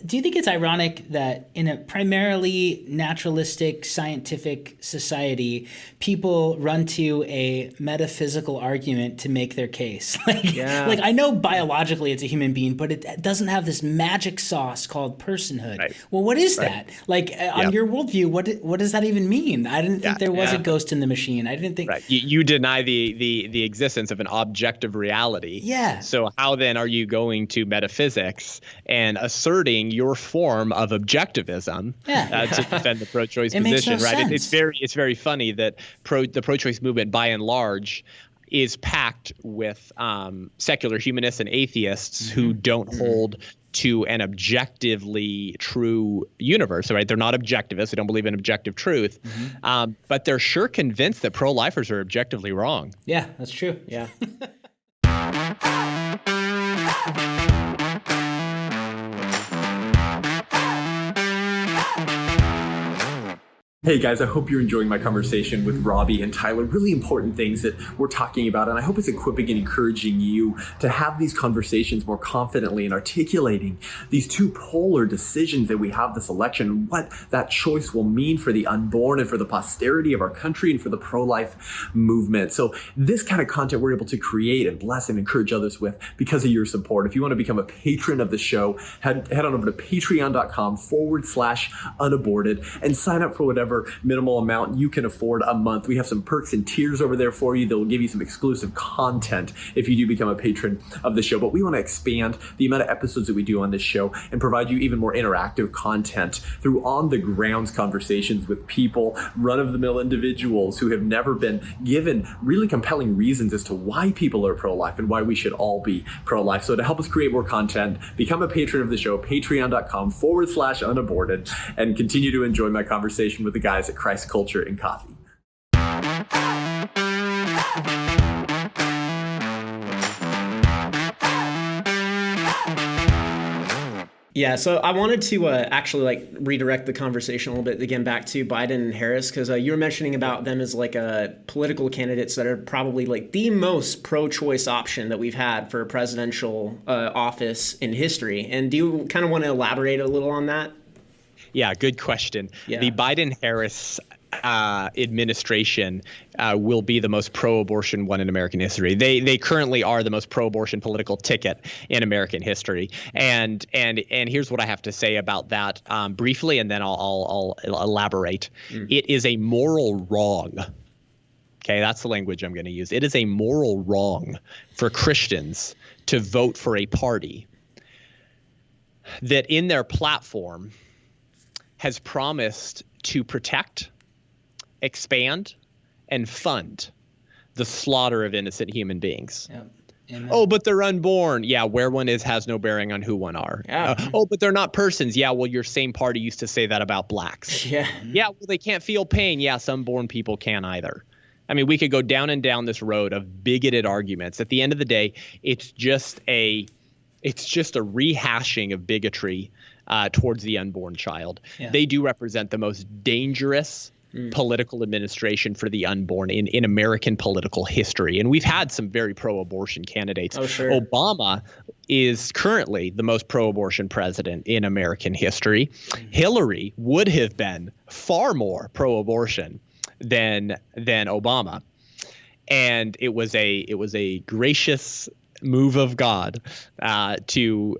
Do you think it's ironic that in a primarily naturalistic, scientific society, people run to a metaphysical argument to make their case? Like I know biologically it's a human being, but it doesn't have this magic sauce called personhood. Well, what is that? Like on your worldview, what does that even mean? I didn't think there was a ghost in the machine. I didn't think. You deny the existence of an objective reality. So how then are you going to metaphysics and asserting your form of objectivism to defend the pro-choice position? It's very funny that the pro-choice movement, by and large, is packed with secular humanists and atheists who don't hold to an objectively true universe, right? They're not objectivists. They don't believe in objective truth, but they're sure convinced that pro-lifers are objectively wrong. Yeah, that's true. Hey guys, I hope you're enjoying my conversation with Robby and Tyler. Really important things that we're talking about, and I hope it's equipping and encouraging you to have these conversations more confidently and articulating these two polar decisions that we have this election, what that choice will mean for the unborn and for the posterity of our country and for the pro-life movement. So this kind of content we're able to create and bless and encourage others with because of your support. If you want to become a patron of the show, head on over to patreon.com/unaborted and sign up for whatever minimal amount you can afford a month. We have some perks and tiers over there for you that will give you some exclusive content if you do become a patron of the show. But we want to expand the amount of episodes that we do on this show and provide you even more interactive content through on-the-grounds conversations with people, run-of-the-mill individuals who have never been given really compelling reasons as to why people are pro-life and why we should all be pro-life. So to help us create more content, become a patron of the show, patreon.com/unaborted, and continue to enjoy my conversation with the guys at Christ Culture and Coffee. Yeah, so I wanted to actually redirect the conversation a little bit again back to Biden and Harris, because you were mentioning about them as political candidates that are probably the most pro-choice option that we've had for a presidential office in history. And do you kind of want to elaborate a little on that? Yeah, good question. Yeah. The Biden-Harris administration will be the most pro-abortion one in American history. They currently are the most pro-abortion political ticket in American history. And here's what I have to say about that briefly, and then I'll elaborate. It is a moral wrong. Okay, that's the language I'm going to use. It is a moral wrong for Christians to vote for a party that in their platform has promised to protect, expand, and fund the slaughter of innocent human beings. Yep. Oh, but they're unborn. Yeah, where one is has no bearing on who one are. Yeah. Oh, but they're not persons. Yeah, well, your same party used to say that about blacks. Yeah. Yeah, well, they can't feel pain. Yeah, some born people can't either. I mean, we could go down and down this road of bigoted arguments. At the end of the day, it's just a rehashing of bigotry towards the unborn child. Yeah. They do represent the most dangerous political administration for the unborn in American political history. And we've had some very pro-abortion candidates. Oh, sure. Obama is currently the most pro-abortion president in American history. Hillary would have been far more pro-abortion than Obama. And it was a gracious move of God to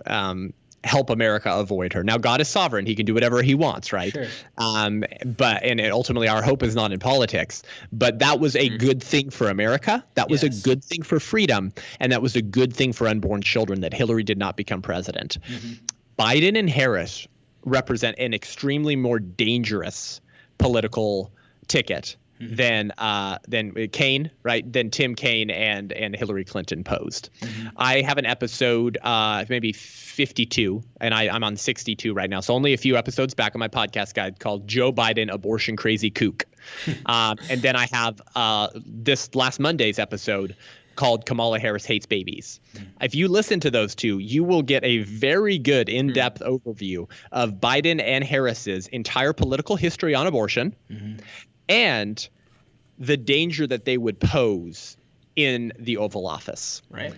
help America avoid her. Now, God is sovereign. He can do whatever he wants, right? Sure. But ultimately, our hope is not in politics. But that was a good thing for America. That was a good thing for freedom. And that was a good thing for unborn children that Hillary did not become president. Biden and Harris represent an extremely more dangerous political ticket than Kaine, right? Than Tim Kaine and Hillary Clinton posed. I have an episode, maybe 52, and I'm on 62 right now. So only a few episodes back on my podcast guide called Joe Biden, Abortion Crazy Kook. And then I have this last Monday's episode called Kamala Harris Hates Babies. If you listen to those two, you will get a very good in-depth overview of Biden and Harris's entire political history on abortion and the danger that they would pose in the Oval Office. Right.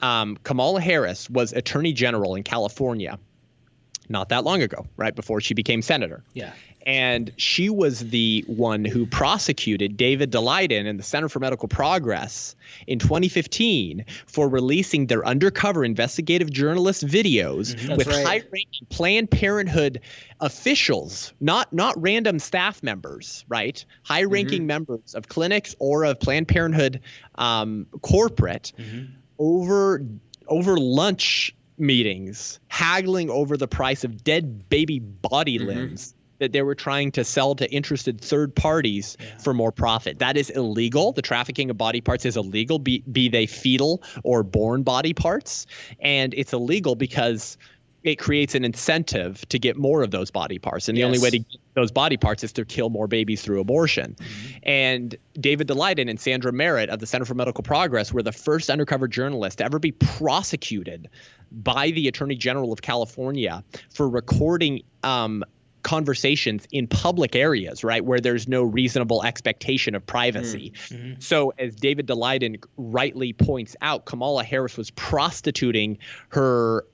Kamala Harris was Attorney General in California not that long ago, right before she became senator. Yeah. And she was the one who prosecuted David Daleiden and the Center for Medical Progress in 2015 for releasing their undercover investigative journalist videos with high-ranking Planned Parenthood officials, not random staff members, right? High-ranking members of clinics or of Planned Parenthood corporate over lunch meetings, haggling over the price of dead baby body limbs that they were trying to sell to interested third parties for more profit. That is illegal. The trafficking of body parts is illegal, be they fetal or born body parts. And it's illegal because it creates an incentive to get more of those body parts. And the only way to get those body parts is to kill more babies through abortion. And David Daleiden and Sandra Merritt of the Center for Medical Progress were the first undercover journalists to ever be prosecuted by the Attorney General of California for recording conversations in public areas, right, where there's no reasonable expectation of privacy. So as David Daleiden rightly points out, Kamala Harris was prostituting her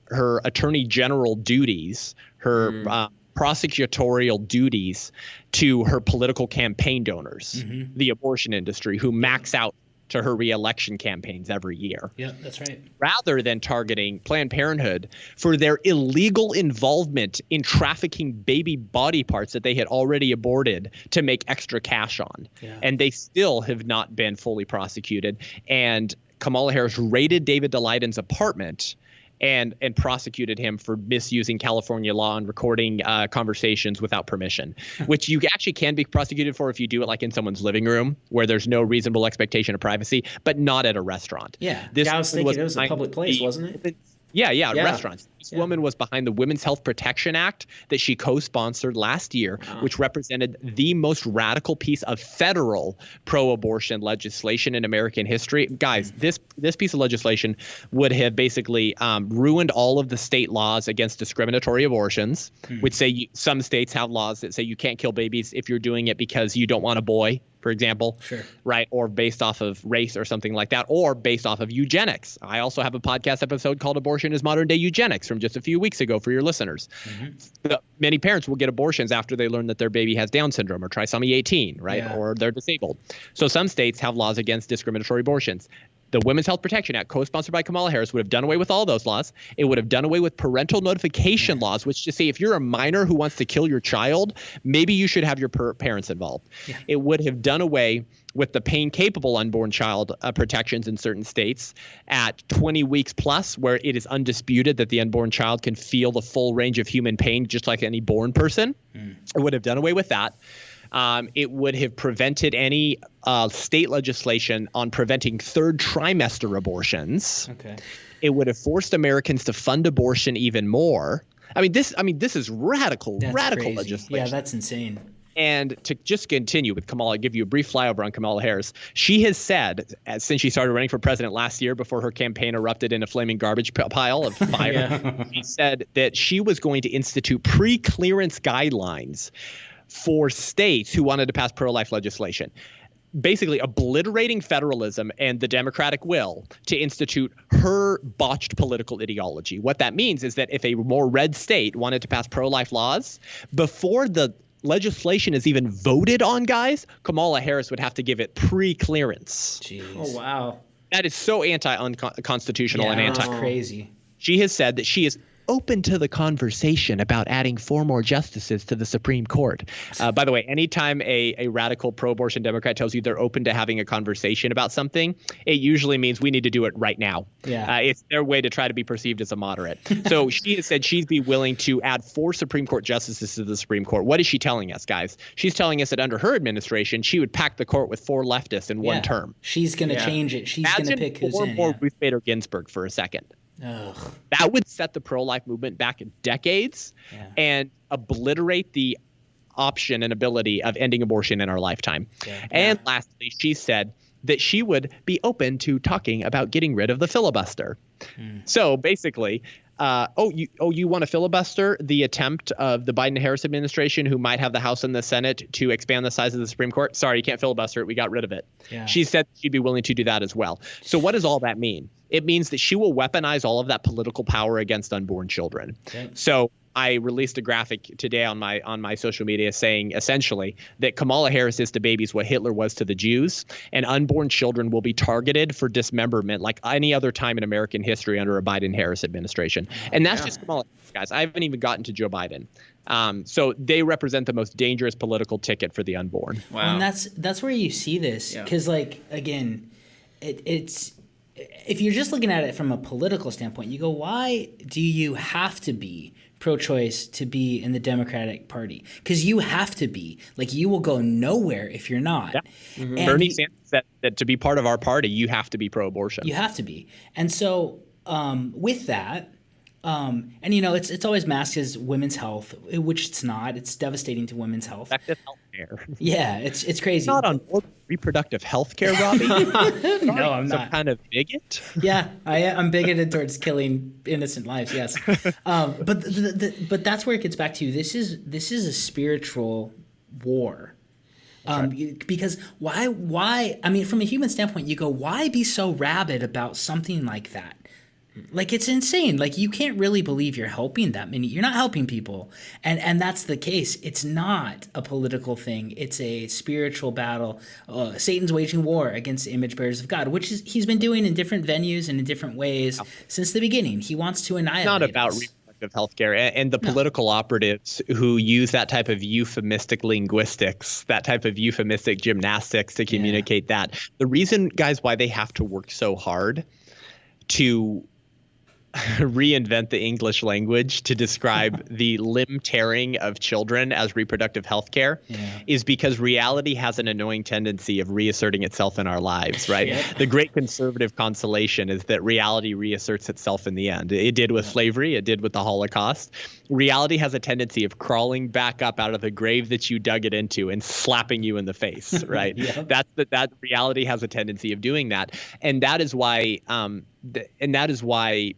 attorney general duties, her prosecutorial duties to her political campaign donors, the abortion industry, who max out to her reelection campaigns every year. Yeah, that's right. Rather than targeting Planned Parenthood for their illegal involvement in trafficking baby body parts that they had already aborted to make extra cash on. Yeah. And they still have not been fully prosecuted. And Kamala Harris raided David Daleiden's apartment and prosecuted him for misusing California law and recording conversations without permission, which you actually can be prosecuted for if you do it like in someone's living room where there's no reasonable expectation of privacy, but not at a restaurant. Yeah. I was thinking it was a public place, wasn't it? Yeah, restaurants. This woman was behind the Women's Health Protection Act that she co-sponsored last year, which represented the most radical piece of federal pro-abortion legislation in American history. Guys, this piece of legislation would have basically ruined all of the state laws against discriminatory abortions, which say some states have laws that say you can't kill babies if you're doing it because you don't want a boy, for example, right? Or based off of race or something like that, or based off of eugenics. I also have a podcast episode called Abortion is Modern Day Eugenics from just a few weeks ago for your listeners. Many parents will get abortions after they learn that their baby has Down syndrome or trisomy 18, right? Or they're disabled. So some states have laws against discriminatory abortions. The Women's Health Protection Act, co-sponsored by Kamala Harris, would have done away with all those laws. It would have done away with parental notification laws, which just say if you're a minor who wants to kill your child, maybe you should have your parents involved. It would have done away with the pain-capable unborn child protections in certain states at 20 weeks plus, where it is undisputed that the unborn child can feel the full range of human pain just like any born person. It would have done away with that. It would have prevented any state legislation on preventing third trimester abortions. It would have forced Americans to fund abortion even more. This is radical crazy. legislation. Yeah, that's insane. And to just continue with Kamala, give you a brief flyover on Kamala Harris. She has said, since she started running for president last year before her campaign erupted in a flaming garbage pile of fire, she said that she was going to institute pre-clearance guidelines for states who wanted to pass pro-life legislation, basically obliterating federalism and the democratic will to institute her botched political ideology. What that means is that if a more red state wanted to pass pro-life laws, before the legislation is even voted on, guys, Kamala Harris would have to give it pre-clearance. Jeez. Oh, wow. That is so anti-unconstitutional and anti. That's crazy. She has said that she is open to the conversation about adding 4 more justices to the Supreme Court. By the way, anytime a radical pro-abortion Democrat tells you they're open to having a conversation about something, it usually means we need to do it right now. It's their way to try to be perceived as a moderate. So she has said she'd be willing to add 4 Supreme Court justices to the Supreme Court. What is she telling us, guys? She's telling us that under her administration, she would pack the court with 4 leftists in one term. She's going to change it. She's going to pick who's in. Imagine 4 more Ruth Bader Ginsburg for a second. Ugh. That would set the pro-life movement back decades and obliterate the option and ability of ending abortion in our lifetime. And lastly, she said that she would be open to talking about getting rid of the filibuster. So basically, you want to filibuster the attempt of the Biden-Harris administration, who might have the House and the Senate, to expand the size of the Supreme Court? Sorry, you can't filibuster it. We got rid of it. She said she'd be willing to do that as well. So what does all that mean? It means that she will weaponize all of that political power against unborn children. So I released a graphic today on my social media saying essentially that Kamala Harris is to babies what Hitler was to the Jews, and unborn children will be targeted for dismemberment like any other time in American history under a Biden-Harris administration. And that's just Kamala Harris, guys. I haven't even gotten to Joe Biden. So they represent the most dangerous political ticket for the unborn. Wow. Well, and that's where you see this, because again, it's if you're just looking at it from a political standpoint, you go, why do you have to be pro-choice to be in the Democratic Party? Because you have to be. Like, you will go nowhere if you're not. Bernie Sanders said that to be part of our party, you have to be pro-abortion. You have to be. And so with that, and it's always masked as women's health, which it's not. It's devastating to women's health. care. Yeah, it's crazy. Not on board with reproductive health care, Robby. No, I'm Some not. kind of bigot. Yeah, I'm bigoted towards killing innocent lives. Yes, but that's where it gets back to. This is a spiritual war. Because why? I mean, from a human standpoint, you go, why be so rabid about something like that? Like, it's insane. Like, you can't really believe you're helping that many. You're not helping people. And that's the case. It's not a political thing. It's a spiritual battle. Satan's waging war against the image bearers of God, which he's been doing in different venues and in different ways since the beginning. He wants to annihilate It's not about reproductive healthcare and the political operatives who use that type of euphemistic linguistics, that type of euphemistic gymnastics to communicate that. The reason, guys, why they have to work so hard to reinvent the English language to describe the limb tearing of children as reproductive health care is because reality has an annoying tendency of reasserting itself in our lives, right? The great conservative consolation is that reality reasserts itself in the end. It did with slavery. It did with the Holocaust. Reality has a tendency of crawling back up out of the grave that you dug it into and slapping you in the face, right? That reality has a tendency of doing that. And that is why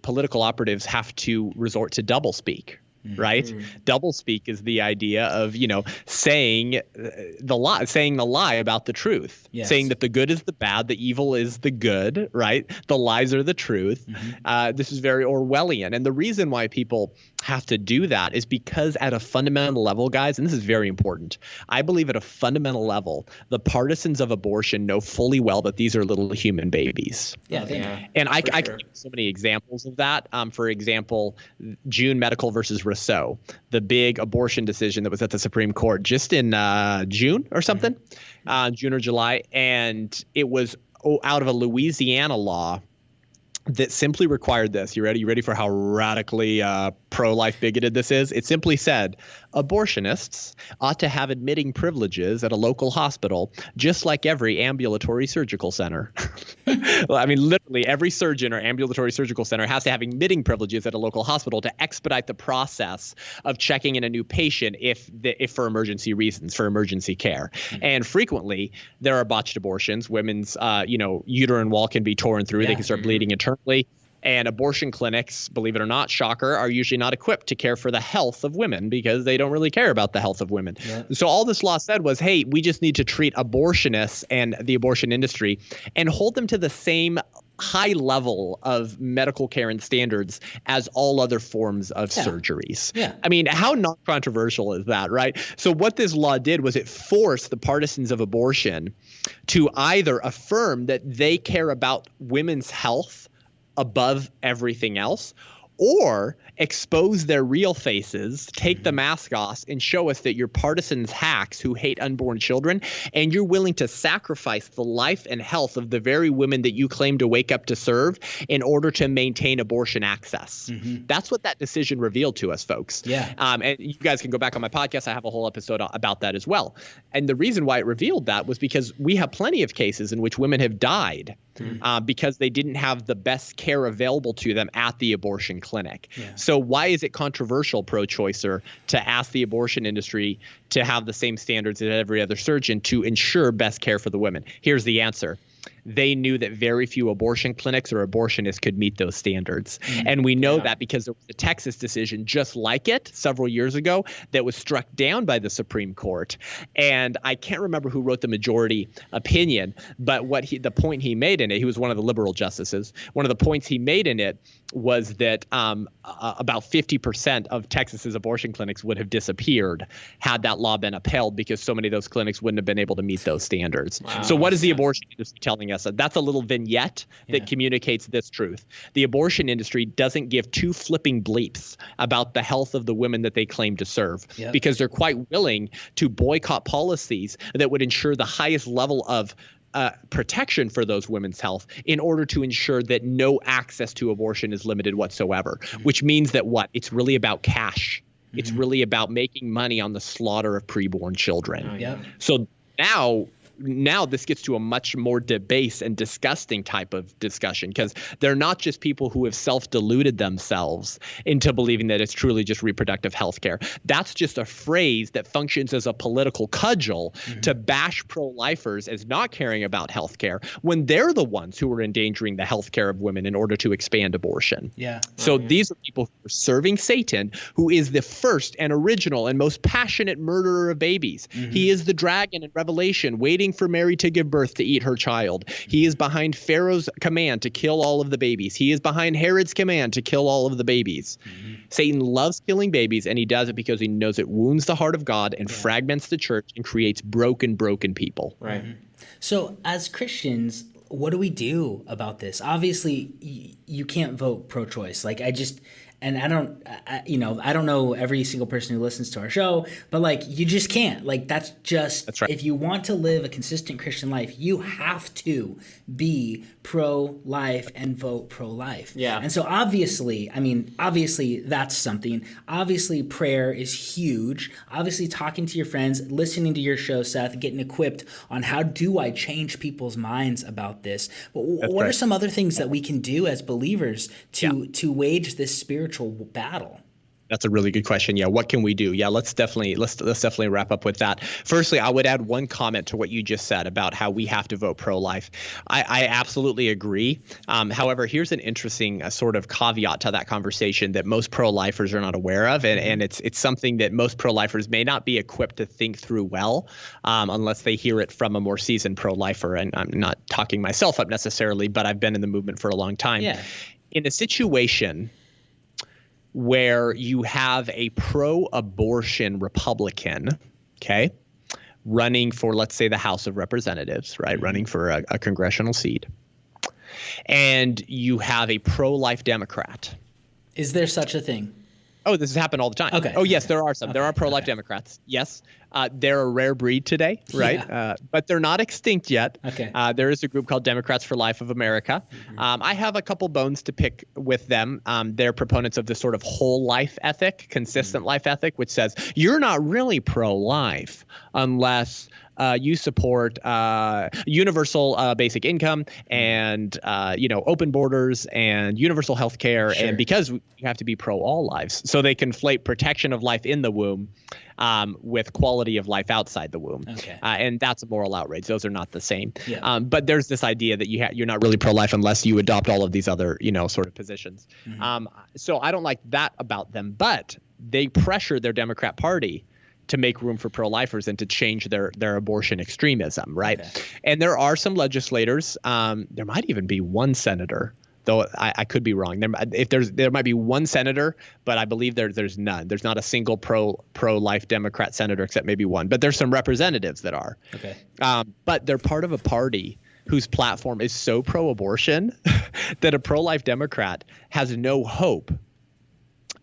political operatives have to resort to doublespeak, right? Doublespeak is the idea of, saying the lie about the truth, saying that the good is the bad, the evil is the good, right? The lies are the truth. This is very Orwellian. And the reason why people have to do that is because at a fundamental level, guys, and this is very important, I believe at a fundamental level, the partisans of abortion know fully well that these are little human babies. And I can give so many examples of that. For example, June Medical versus Rousseau, the big abortion decision that was at the Supreme Court just in June or something, June or July. And it was out of a Louisiana law that simply required this. You ready? You ready for how radically pro-life bigoted this is? It simply said, abortionists ought to have admitting privileges at a local hospital, just like every ambulatory surgical center. Well, I mean, literally every surgeon or ambulatory surgical center has to have admitting privileges at a local hospital to expedite the process of checking in a new patient if for emergency reasons, for emergency care. And frequently there are botched abortions. Women's, uterine wall can be torn through. They can start bleeding internally. And abortion clinics, believe it or not, shocker, are usually not equipped to care for the health of women because they don't really care about the health of women. So all this law said was, hey, we just need to treat abortionists and the abortion industry and hold them to the same high level of medical care and standards as all other forms of surgeries. I mean, how non-controversial is that, right? So what this law did was it forced the partisans of abortion to either affirm that they care about women's health above everything else, or expose their real faces, take the mask off, and show us that you're partisans hacks who hate unborn children, and you're willing to sacrifice the life and health of the very women that you claim to wake up to serve in order to maintain abortion access. That's what that decision revealed to us, folks. And you guys can go back on my podcast. I have a whole episode about that as well. And the reason why it revealed that was because we have plenty of cases in which women have died because they didn't have the best care available to them at the abortion clinic. So why is it controversial, pro-choicer, to ask the abortion industry to have the same standards as every other surgeon to ensure best care for the women? Here's the answer. They knew that very few abortion clinics or abortionists could meet those standards. And we know that because there was a Texas decision just like it several years ago that was struck down by the Supreme Court. And I can't remember who wrote the majority opinion, but the point he made in it, he was one of the liberal justices. One of the points he made in it was that about 50% of Texas's abortion clinics would have disappeared had that law been upheld because so many of those clinics wouldn't have been able to meet those standards. So what is the abortion industry telling us? That's a little vignette that communicates this truth. The abortion industry doesn't give two flipping bleeps about the health of the women that they claim to serve because they're quite willing to boycott policies that would ensure the highest level of protection for those women's health in order to ensure that no access to abortion is limited whatsoever, which means that it's really about cash. It's really about making money on the slaughter of preborn children. So now now this gets to a much more debased and disgusting type of discussion, because they're not just people who have self-deluded themselves into believing that it's truly just reproductive health care. That's just a phrase that functions as a political cudgel to bash pro-lifers as not caring about health care when they're the ones who are endangering the health care of women in order to expand abortion. Yeah. So these are people who are serving Satan, who is the first and original and most passionate murderer of babies. He is the dragon in Revelation waiting for Mary to give birth to eat her child. He is behind Pharaoh's command to kill all of the babies. He is behind Herod's command to kill all of the babies. Satan loves killing babies, and he does it because he knows it wounds the heart of God and fragments the church and creates broken people. Right. So as Christians, what do we do about this? Obviously, you can't vote pro-choice. Like, I don't know every single person who listens to our show, but like, you just can't. Like, that's right. If you want to live a consistent Christian life, you have to be pro-life and vote pro-life. Yeah. And so obviously that's something. Obviously prayer is huge. Obviously talking to your friends, listening to your show, Seth, getting equipped on how do I change people's minds about this. But what are some other things that we can do as believers to wage this spiritual battle? That's a really good question. Yeah, what can we do? Yeah, let's definitely wrap up with that. Firstly, I would add one comment to what you just said about how we have to vote pro-life. I absolutely agree. However, here's an interesting sort of caveat to that conversation that most pro-lifers are not aware of, and it's something that most pro-lifers may not be equipped to think through well, unless they hear it from a more seasoned pro-lifer. And I'm not talking myself up necessarily, but I've been in the movement for a long time. Yeah. In a situation where you have a pro-abortion Republican, running for, let's say, the House of Representatives, right, running for a congressional seat, and you have a pro-life Democrat. Is there such a thing? Oh, this has happened all the time. Okay. Oh, yes, there are some. Okay. There are pro-life Democrats. Yes. They're a rare breed today, right? Yeah. But they're not extinct yet. Okay. There is a group called Democrats for Life of America. I have a couple bones to pick with them. They're proponents of this sort of whole life ethic, consistent life ethic, which says you're not really pro-life unless you support universal basic income and open borders and universal health care, and because you have to be pro all lives. So they conflate protection of life in the womb with quality of life outside the womb. Okay. And that's a moral outrage. Those are not the same. Yeah. But there's this idea that you're not really pro-life unless you adopt all of these other, sort of positions. So I don't like that about them, but they pressure their Democrat Party to make room for pro-lifers and to change their abortion extremism, right? Okay. And there are some legislators. There might even be one senator, though I could be wrong. There might be one senator, but I believe there's none. There's not a single pro-life Democrat senator except maybe one. But there's some representatives that are. Okay. But they're part of a party whose platform is so pro-abortion that a pro-life Democrat has no hope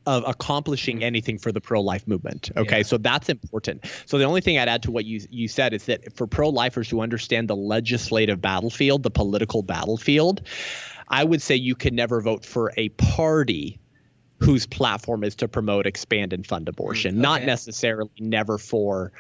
of accomplishing anything for the pro-life movement. Okay, yeah. So that's important. So the only thing I'd add to what you said is that for pro-lifers who understand the legislative battlefield, the political battlefield, I would say you can never vote for a party whose platform is to promote, expand, and fund abortion. Not necessarily never for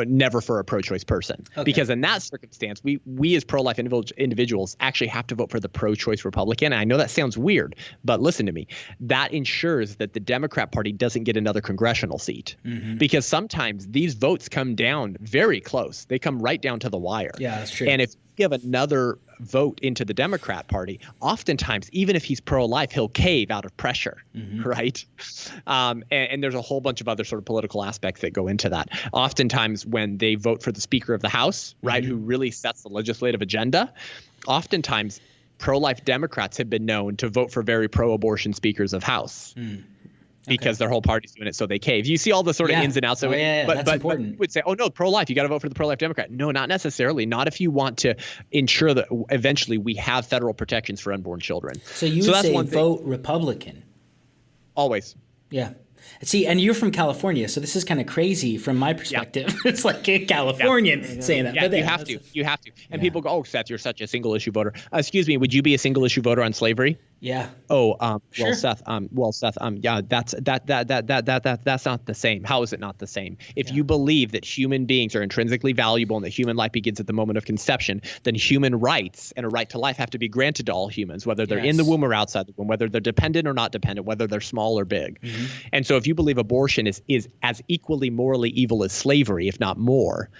never for a pro-choice person, because in that circumstance, we as pro-life individuals actually have to vote for the pro-choice Republican. And I know that sounds weird, but listen to me. That ensures that the Democrat Party doesn't get another congressional seat, because sometimes these votes come down very close. They come right down to the wire. Yeah, that's true. And if you give another vote into the Democrat Party, oftentimes, even if he's pro-life, he'll cave out of pressure, right? And there's a whole bunch of other sort of political aspects that go into that. Oftentimes, when they vote for the Speaker of the House, right, who really sets the legislative agenda, oftentimes pro-life Democrats have been known to vote for very pro-abortion speakers of House. Because their whole party's doing it, so they cave. You see all the sort of ins and outs of it. But that's important. Would say, oh no, pro-life, you got to vote for the pro-life Democrat. No, not necessarily. Not if you want to ensure that eventually we have federal protections for unborn children. So you would say vote Republican. Always. Yeah. See, and you're from California, so this is kind of crazy from my perspective. Yeah. It's like a Californian saying that. Yeah, but you have to. And people go, oh, Seth, you're such a single issue voter. Excuse me, would you be a single issue voter on slavery? Yeah. Oh, Sure. well, Seth, yeah, that's not the same. How is it not the same? If you believe that human beings are intrinsically valuable and that human life begins at the moment of conception, then human rights and a right to life have to be granted to all humans, whether they're in the womb or outside the womb, whether they're dependent or not dependent, whether they're small or big. And so if you believe abortion is as equally morally evil as slavery, if not more,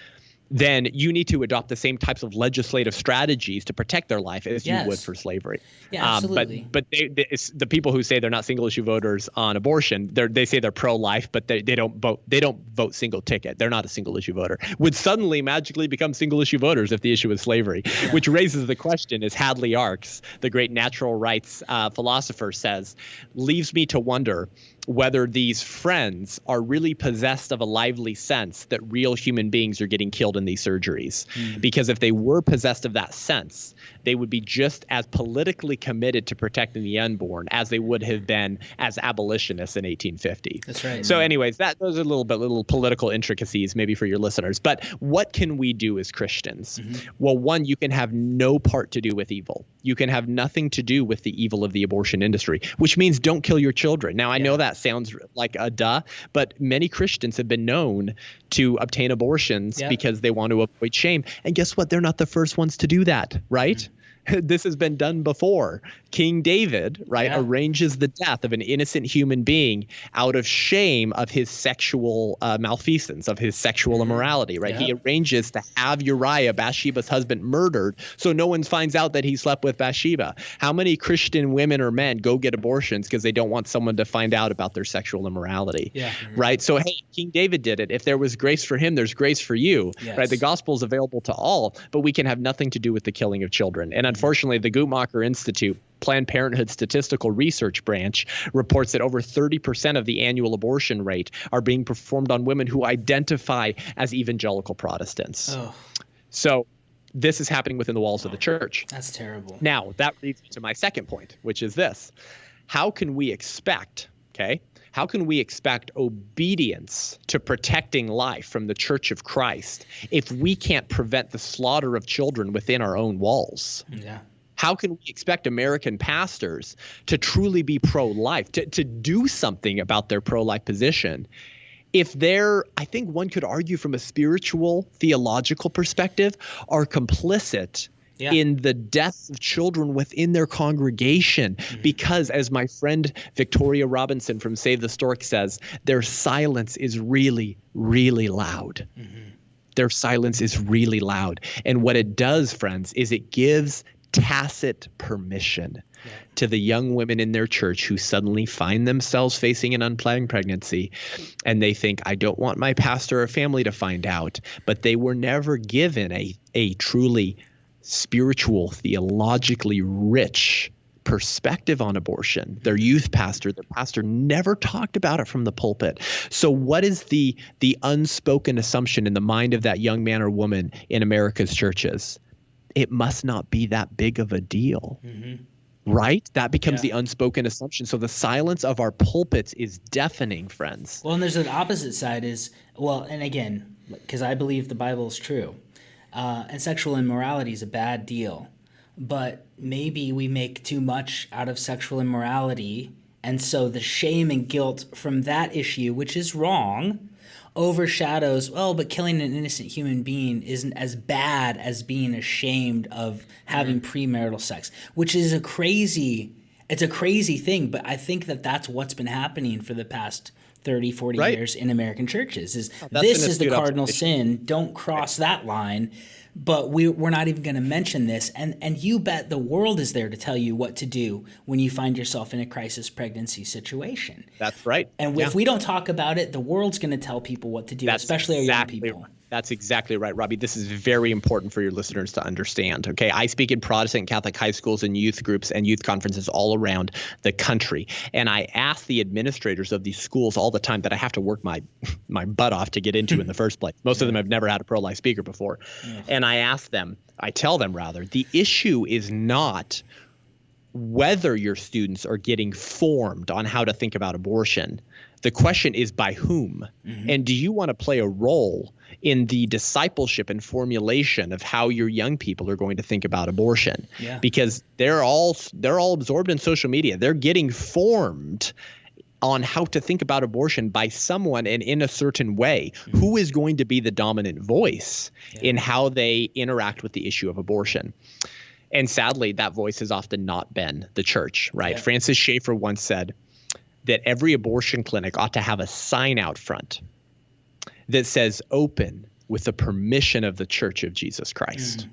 then you need to adopt the same types of legislative strategies to protect their life as you would for slavery. Yeah, absolutely. But the people who say they're not single issue voters on abortion, they say they're pro-life, but they don't vote. They don't vote single ticket. They're not a single issue voter. Would suddenly magically become single issue voters if the issue is slavery, which raises the question, as Hadley Arkes, the great natural rights philosopher, says, leaves me to wonder whether these friends are really possessed of a lively sense that real human beings are getting killed in these surgeries. Because if they were possessed of that sense, they would be just as politically committed to protecting the unborn as they would have been as abolitionists in 1850. That's right. So anyways, those are little political intricacies maybe for your listeners. But what can we do as Christians? Well, one, you can have no part to do with evil. You can have nothing to do with the evil of the abortion industry, which means don't kill your children. Now, I know that sounds like a duh, but many Christians have been known to obtain abortions because they want to avoid shame. And guess what? They're not the first ones to do that, right? This has been done before. King David, arranges the death of an innocent human being out of shame of his sexual malfeasance, of his sexual immorality, right? He arranges to have Uriah, Bathsheba's husband, murdered so no one finds out that he slept with Bathsheba. How many Christian women or men go get abortions because they don't want someone to find out about their sexual immorality, right? So, hey, King David did it. If there was grace for him, there's grace for you, right? The gospel is available to all, but we can have nothing to do with the killing of children. And unfortunately, the Guttmacher Institute, Planned Parenthood Statistical Research Branch, reports that over 30% of the annual abortion rate are being performed on women who identify as evangelical Protestants. So this is happening within the walls of the church. That's terrible. Now, that leads me to my second point, which is this. How can we expect obedience to protecting life from the Church of Christ if we can't prevent the slaughter of children within our own walls? How can we expect American pastors to truly be pro-life, to do something about their pro-life position, if they're, I think one could argue from a spiritual, theological perspective, are complicit in the deaths of children within their congregation? Because, as my friend Victoria Robinson from Save the Stork says, their silence is really, really loud. Their silence is really loud. And what it does, friends, is it gives tacit permission to the young women in their church who suddenly find themselves facing an unplanned pregnancy, and they think, I don't want my pastor or family to find out, but they were never given a truly spiritual, theologically rich perspective on abortion. Their youth pastor, their pastor never talked about it from the pulpit. So what is the unspoken assumption in the mind of that young man or woman in America's churches? It must not be that big of a deal, right? That becomes the unspoken assumption. So the silence of our pulpits is deafening, friends. Well, and there's an opposite side and again, because I believe the Bible is true, and sexual immorality is a bad deal, but maybe we make too much out of sexual immorality, and so the shame and guilt from that issue, which is wrong, overshadows, but killing an innocent human being isn't as bad as being ashamed of having premarital sex, which is a crazy thing. But I think that's what's been happening for the past 30, 40 years in American churches. This is the cardinal sin. Don't cross that line. But we're not even going to mention this. And you bet the world is there to tell you what to do when you find yourself in a crisis pregnancy situation. That's right. And if we don't talk about it, the world's going to tell people what to do, especially our young people. That's exactly right, Robby. This is very important for your listeners to understand. Okay, I speak in Protestant Catholic high schools and youth groups and youth conferences all around the country. And I ask the administrators of these schools all the time that I have to work my butt off to get into in the first place. Most of them have never had a pro-life speaker before. And I tell them, the issue is not whether your students are getting formed on how to think about abortion. The question is by whom? And do you want to play a role in the discipleship and formulation of how your young people are going to think about abortion? Because they're all absorbed in social media. They're getting formed on how to think about abortion by someone and in a certain way. Who is going to be the dominant voice in how they interact with the issue of abortion? And sadly, that voice has often not been the church, right? Francis Schaeffer once said that every abortion clinic ought to have a sign out front that says open with the permission of the Church of Jesus Christ.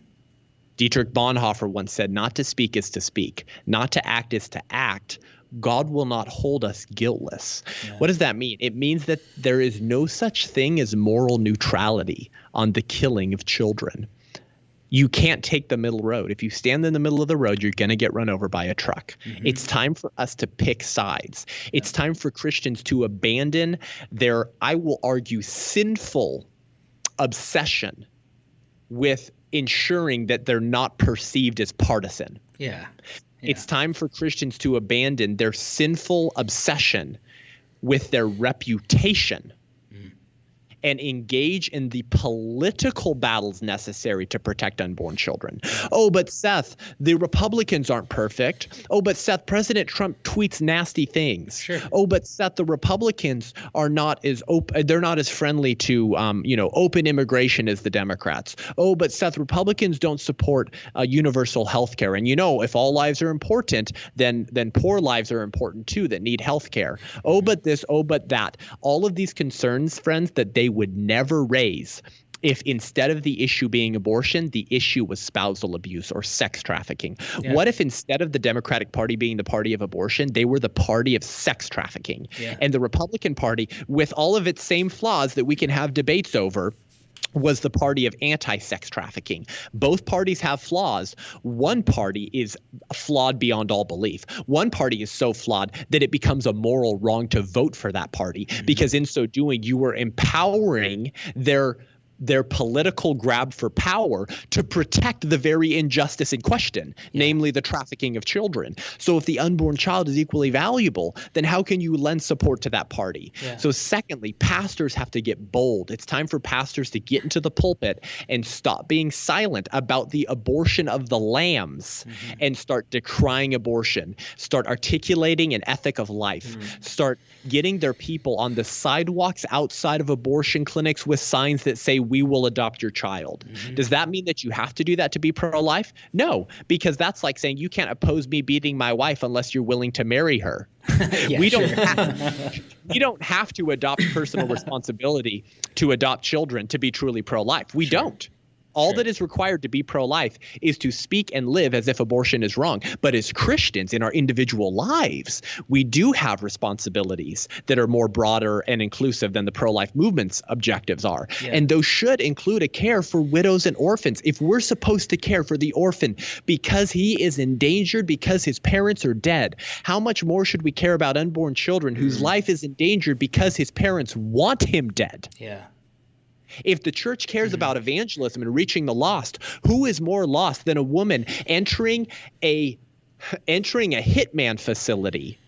Dietrich Bonhoeffer once said, not to speak is to speak, not to act is to act. God will not hold us guiltless. What does that mean? It means that there is no such thing as moral neutrality on the killing of children. You can't take the middle road. If you stand in the middle of the road, you're going to get run over by a truck. It's time for us to pick sides. It's time for Christians to abandon their, I will argue, sinful obsession with ensuring that they're not perceived as partisan. It's time for Christians to abandon their sinful obsession with their reputation and engage in the political battles necessary to protect unborn children. Oh, but Seth, the Republicans aren't perfect. Oh, but Seth, President Trump tweets nasty things. Oh, but Seth, the Republicans are not as they're not as friendly to open immigration as the Democrats. Oh, but Seth, Republicans don't support universal health care. And if all lives are important, then poor lives are important too that need health care. Oh, but this, oh, but that. All of these concerns, friends, that they would never raise if instead of the issue being abortion, the issue was spousal abuse or sex trafficking. What if instead of the Democratic Party being the party of abortion, they were the party of sex trafficking? And the Republican Party, with all of its same flaws that we can have debates over, was the party of anti-sex trafficking. Both parties have flaws. One party is flawed beyond all belief. One party is so flawed that it becomes a moral wrong to vote for that party, because in so doing, you are empowering their political grab for power to protect the very injustice in question, namely the trafficking of children. So if the unborn child is equally valuable, then how can you lend support to that party? So secondly, pastors have to get bold. It's time for pastors to get into the pulpit and stop being silent about the abortion of the lambs and start decrying abortion, start articulating an ethic of life, start getting their people on the sidewalks outside of abortion clinics with signs that say, we will adopt your child. Does that mean that you have to do that to be pro-life? No, because that's like saying you can't oppose me beating my wife unless you're willing to marry her. We don't have to adopt personal responsibility to adopt children to be truly pro-life. We don't. All that is required to be pro-life is to speak and live as if abortion is wrong. But as Christians in our individual lives, we do have responsibilities that are more broader and inclusive than the pro-life movement's objectives are. And those should include a care for widows and orphans. If we're supposed to care for the orphan because he is endangered because his parents are dead, how much more should we care about unborn children whose life is endangered because his parents want him dead? If the church cares about evangelism and reaching the lost, who is more lost than a woman entering a hitman facility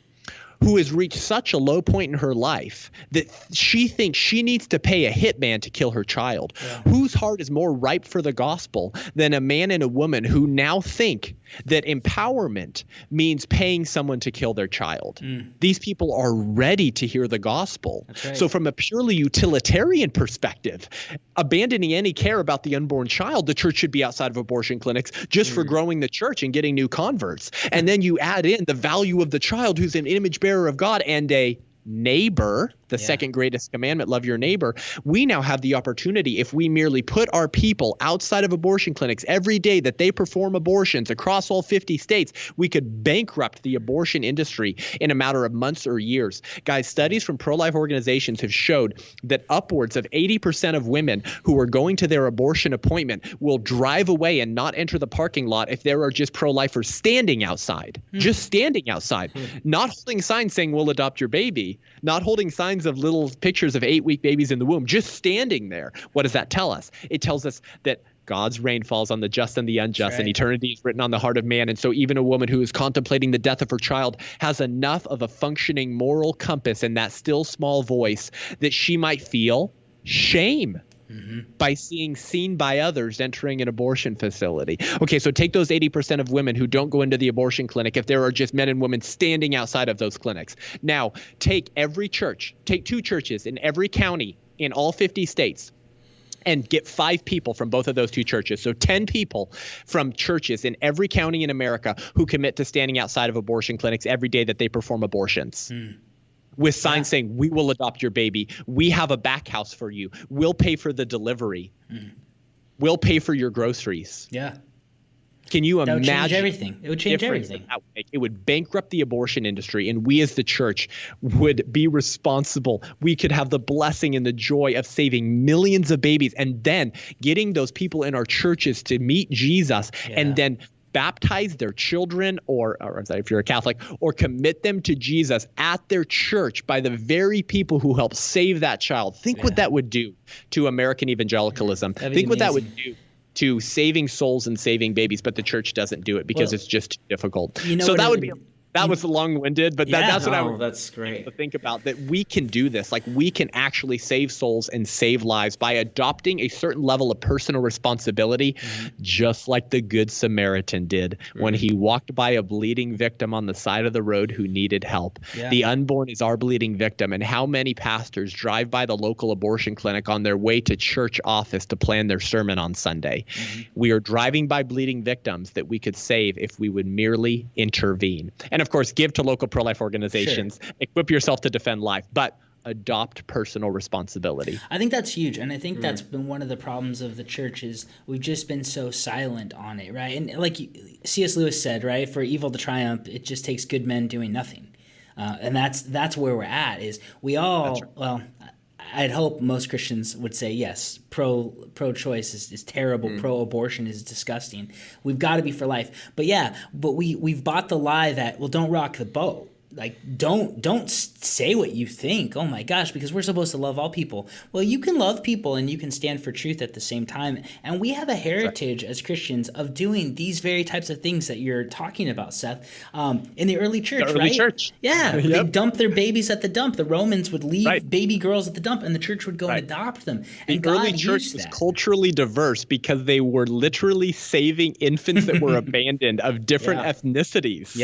who has reached such a low point in her life that she thinks she needs to pay a hitman to kill her child? Whose heart is more ripe for the gospel than a man and a woman who now think that empowerment means paying someone to kill their child? These people are ready to hear the gospel. So from a purely utilitarian perspective, abandoning any care about the unborn child, the church should be outside of abortion clinics just for growing the church and getting new converts. And then you add in the value of the child who's an image bearer of God and a neighbor, the second greatest commandment, love your neighbor. We now have the opportunity, if we merely put our people outside of abortion clinics every day that they perform abortions across all 50 states, we could bankrupt the abortion industry in a matter of months or years. Guys, studies from pro-life organizations have showed that upwards of 80% of women who are going to their abortion appointment will drive away and not enter the parking lot if there are just pro-lifers standing outside, just standing outside, not holding signs saying we'll adopt your baby, not holding signs of little pictures of 8-week babies in the womb, just standing there. What does that tell us? It tells us that God's rain falls on the just and the unjust, and eternity is written on the heart of man. And so even a woman who is contemplating the death of her child has enough of a functioning moral compass in that still small voice that she might feel shame by being seen by others entering an abortion facility. Okay, so take those 80% of women who don't go into the abortion clinic if there are just men and women standing outside of those clinics. Now, take every church, take 2 churches in every county in all 50 states, and get 5 people from both of those 2 churches. So 10 people from churches in every county in America who commit to standing outside of abortion clinics every day that they perform abortions. With signs saying, we will adopt your baby. We have a back house for you. We'll pay for the delivery. We'll pay for your groceries. Yeah. Can you imagine? That would change everything. It would change everything. It would bankrupt the abortion industry, and we as the church would be responsible. We could have the blessing and the joy of saving millions of babies, and then getting those people in our churches to meet Jesus, and then baptize their children, or if you're a Catholic, or commit them to Jesus at their church by the very people who helped save that child. Think what that would do to American evangelicalism. Think what that would do to saving souls and saving babies, but the church doesn't do it because it's just too difficult. So that would be That was long-winded, but that's what I would that's great to think about, that we can do this. Like, we can actually save souls and save lives by adopting a certain level of personal responsibility, just like the Good Samaritan did when he walked by a bleeding victim on the side of the road who needed help. The unborn is our bleeding victim. And how many pastors drive by the local abortion clinic on their way to church office to plan their sermon on Sunday? We are driving by bleeding victims that we could save if we would merely intervene. And of course, give to local pro-life organizations, equip yourself to defend life, but adopt personal responsibility. I think that's huge. And I think that's been one of the problems of the church is we've just been so silent on it, right? And like C.S. Lewis said, right, for evil to triumph, it just takes good men doing nothing. And that's where we're at, is we all, well, I'd hope most Christians would say, yes, pro-choice is terrible, pro-abortion is disgusting. We've got to be for life. But we've bought the lie that, well, don't rock the boat. Like, don't say what you think. Oh my gosh, because we're supposed to love all people. Well, you can love people and you can stand for truth at the same time. And we have a heritage as Christians of doing these very types of things that you're talking about, Seth. In the early church, the early church. Yeah, they dump their babies at the dump. The Romans would leave baby girls at the dump, and the church would go and adopt them. And the early church was culturally diverse because they were literally saving infants that were abandoned of different ethnicities.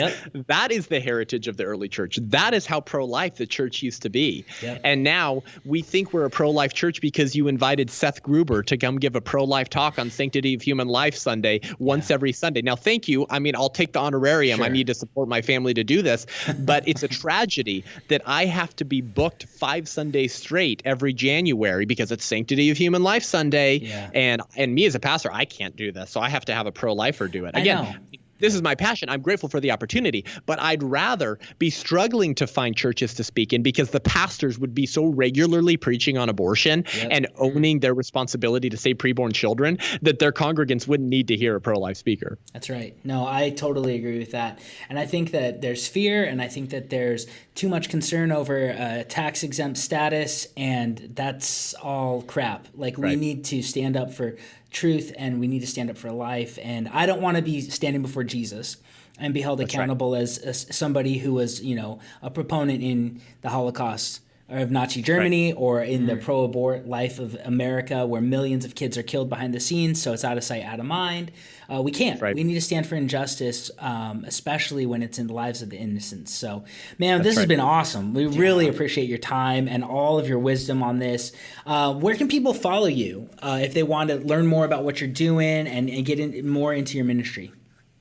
That is the heritage of the early church. That is how pro-life the church used to be. And now we think we're a pro-life church because you invited Seth Gruber to come give a pro-life talk on Sanctity of Human Life Sunday once every Sunday. Now, thank you. I mean, I'll take the honorarium. I need to support my family to do this. But it's a tragedy that I have to be booked 5 Sundays straight every January because it's Sanctity of Human Life Sunday. And me as a pastor, I can't do this. So I have to have a pro-lifer do it. Again, this is my passion. I'm grateful for the opportunity, but I'd rather be struggling to find churches to speak in because the pastors would be so regularly preaching on abortion and owning their responsibility to save preborn children that their congregants wouldn't need to hear a pro-life speaker. That's right. No, I totally agree with that. And I think that there's fear, and I think that there's too much concern over tax-exempt status, and that's all crap. Like, we need to stand up for truth, and we need to stand up for life. And I don't want to be standing before Jesus and be held accountable as somebody who was, a proponent in the Holocaust or of Nazi Germany or in the pro-abort life of America, where millions of kids are killed behind the scenes. So it's out of sight, out of mind. We can't. We need to stand for injustice, especially when it's in the lives of the innocents. So, man, this has been awesome. We really appreciate your time and all of your wisdom on this. Where can people follow you if they want to learn more about what you're doing and get more into your ministry?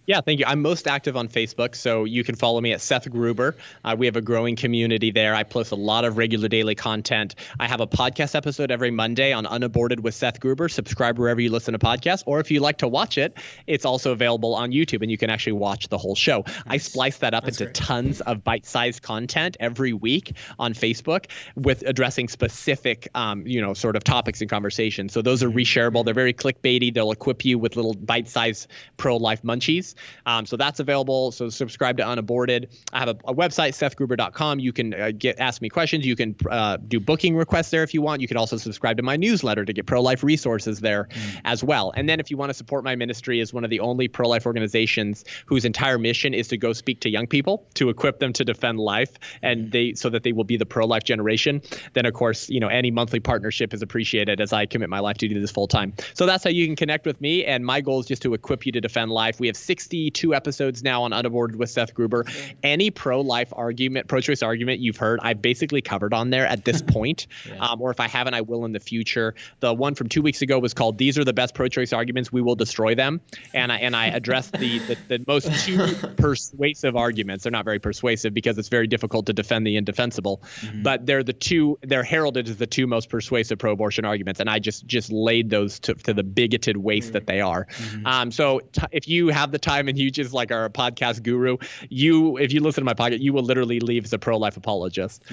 Yeah, thank you. I'm most active on Facebook, so you can follow me at Seth Gruber. We have a growing community there. I post a lot of regular daily content. I have a podcast episode every Monday on Unaborted with Seth Gruber. Subscribe wherever you listen to podcasts, or if you like to watch it, it's also available on YouTube, and you can actually watch the whole show. I splice that up into tons of bite-sized content every week on Facebook with addressing specific, sort of topics and conversations. So those are reshareable. They're very clickbaity. They'll equip you with little bite-sized pro-life munchies. So that's available. So subscribe to Unaborted. I have a website, SethGruber.com. You can ask me questions. You can do booking requests there if you want. You can also subscribe to my newsletter to get pro-life resources there as well. And then if you want to support my ministry as one of the only pro-life organizations whose entire mission is to go speak to young people to equip them to defend life so that they will be the pro-life generation, then of course, any monthly partnership is appreciated as I commit my life to do this full time. So that's how you can connect with me. And my goal is just to equip you to defend life. We have 62 episodes now on Unaborted with Seth Gruber. Any pro-life argument, pro-choice argument you've heard, I've basically covered on there at this point. Or if I haven't, I will in the future. The one from 2 weeks ago was called "These Are the Best Pro-Choice Arguments. We Will Destroy Them," and I addressed the most two persuasive arguments. They're not very persuasive because it's very difficult to defend the indefensible, but they're heralded as the two most persuasive pro-abortion arguments, and I just laid those to the bigoted waste that they are. So if you have the time and you just are a podcast guru, if you listen to my podcast, you will literally leave as a pro-life apologist.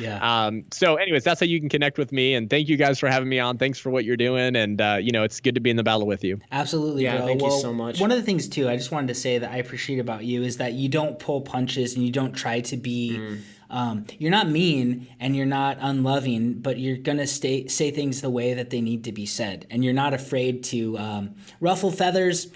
So anyways, that's how you can connect with me, and thank you guys for having me on. Thanks for what you're doing, and it's good to be in the battle with you. Absolutely, bro. Thank you so much. One of the things too I just wanted to say that I appreciate about you is that you don't pull punches and you don't try to be you're not mean and you're not unloving, but you're gonna say things the way that they need to be said, and you're not afraid to ruffle feathers,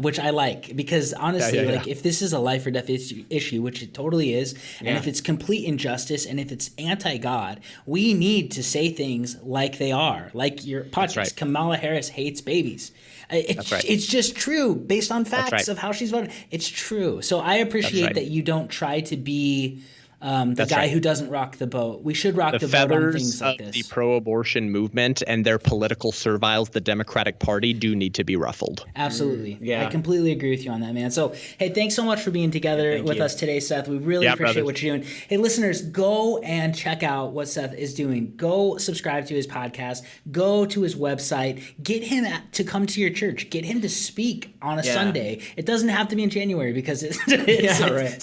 which I like, because honestly, if this is a life or death issue, which it totally is, and if it's complete injustice and if it's anti-God, we need to say things like they are. Like your podcast, Kamala Harris hates babies. It's just true based on facts of how she's voted. It's true. So I appreciate that you don't try to be the guy who doesn't rock the boat. We should rock the boat on things like this. The pro-abortion movement and their political serviles, the Democratic Party, do need to be ruffled. Absolutely. I completely agree with you on that, man. So, hey, thanks so much for being together with us today, Seth. We really appreciate what you're doing. Hey, listeners, go and check out what Seth is doing. Go subscribe to his podcast. Go to his website. Get him to come to your church. Get him to speak on a Sunday. It doesn't have to be in January because it's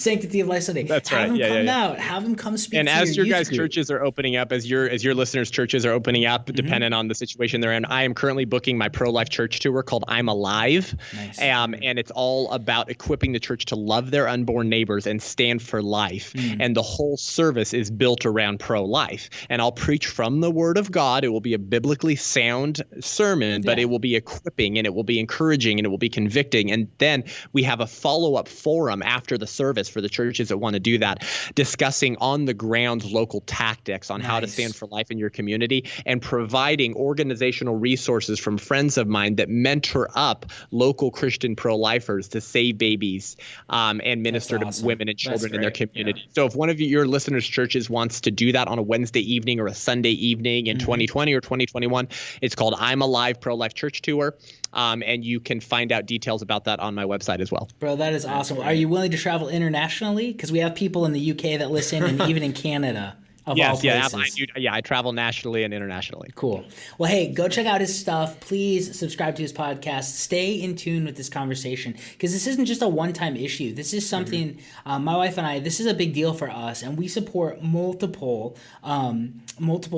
Sanctity of Life Sunday. That's right. Have him come out. Have them come speak. And to as your guys' churches are opening up, as your listeners' churches are opening up, depending on the situation they're in, I am currently booking my pro-life church tour called "I'm Alive," and it's all about equipping the church to love their unborn neighbors and stand for life. And the whole service is built around pro-life. And I'll preach from the Word of God. It will be a biblically sound sermon, but it will be equipping and it will be encouraging and it will be convicting. And then we have a follow-up forum after the service for the churches that want to do that, discussing on the ground local tactics on how to stand for life in your community, and providing organizational resources from friends of mine that mentor up local Christian pro-lifers to save babies and minister to women and children in their community. So if one of your listeners' churches wants to do that on a Wednesday evening or a Sunday evening in 2020 or 2021, it's called "I'm Alive Pro-Life Church Tour." And you can find out details about that on my website as well. Bro, that is awesome. Are you willing to travel internationally? Because we have people in the UK that listen, and even in Canada. I travel nationally and internationally. Cool. Well, hey, go check out his stuff. Please subscribe to his podcast. Stay in tune with this conversation, because this isn't just a one-time issue. This is something, my wife and I, this is a big deal for us, and we support multiple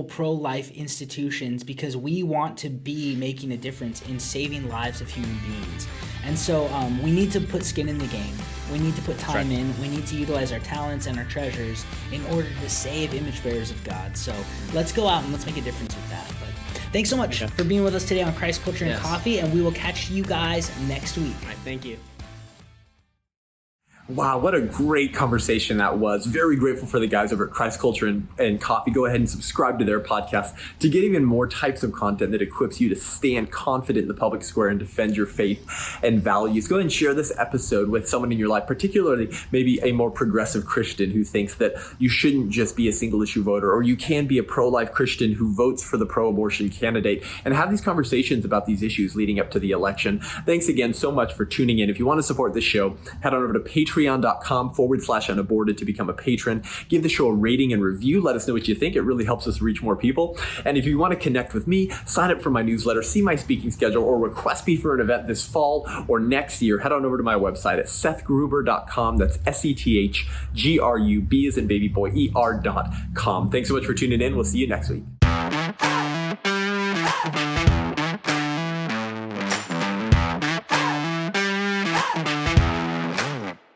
pro-life institutions because we want to be making a difference in saving lives of human beings. And so we need to put skin in the game. We need to put time in. We need to utilize our talents and our treasures in order to save image bearers of God. So let's go out and let's make a difference with that. But thanks so much for being with us today on Christ Culture and Coffee, and we will catch you guys next week. All right, thank you. Wow, what a great conversation that was. Very grateful for the guys over at Christ Culture and Coffee. Go ahead and subscribe to their podcast to get even more types of content that equips you to stand confident in the public square and defend your faith and values. Go ahead and share this episode with someone in your life, particularly maybe a more progressive Christian who thinks that you shouldn't just be a single issue voter, or you can be a pro-life Christian who votes for the pro-abortion candidate, and have these conversations about these issues leading up to the election. Thanks again so much for tuning in. If you want to support this show, head on over to patreon.com/unaborted to become a patron. Give the show a rating and review. Let us know what you think. It really helps us reach more people. And if you want to connect with me, sign up for my newsletter, see my speaking schedule, or request me for an event this fall or next year, head on over to my website at SethGruber.com. That's SETHGRUB as in baby boy, ER.com. Thanks so much for tuning in. We'll see you next week.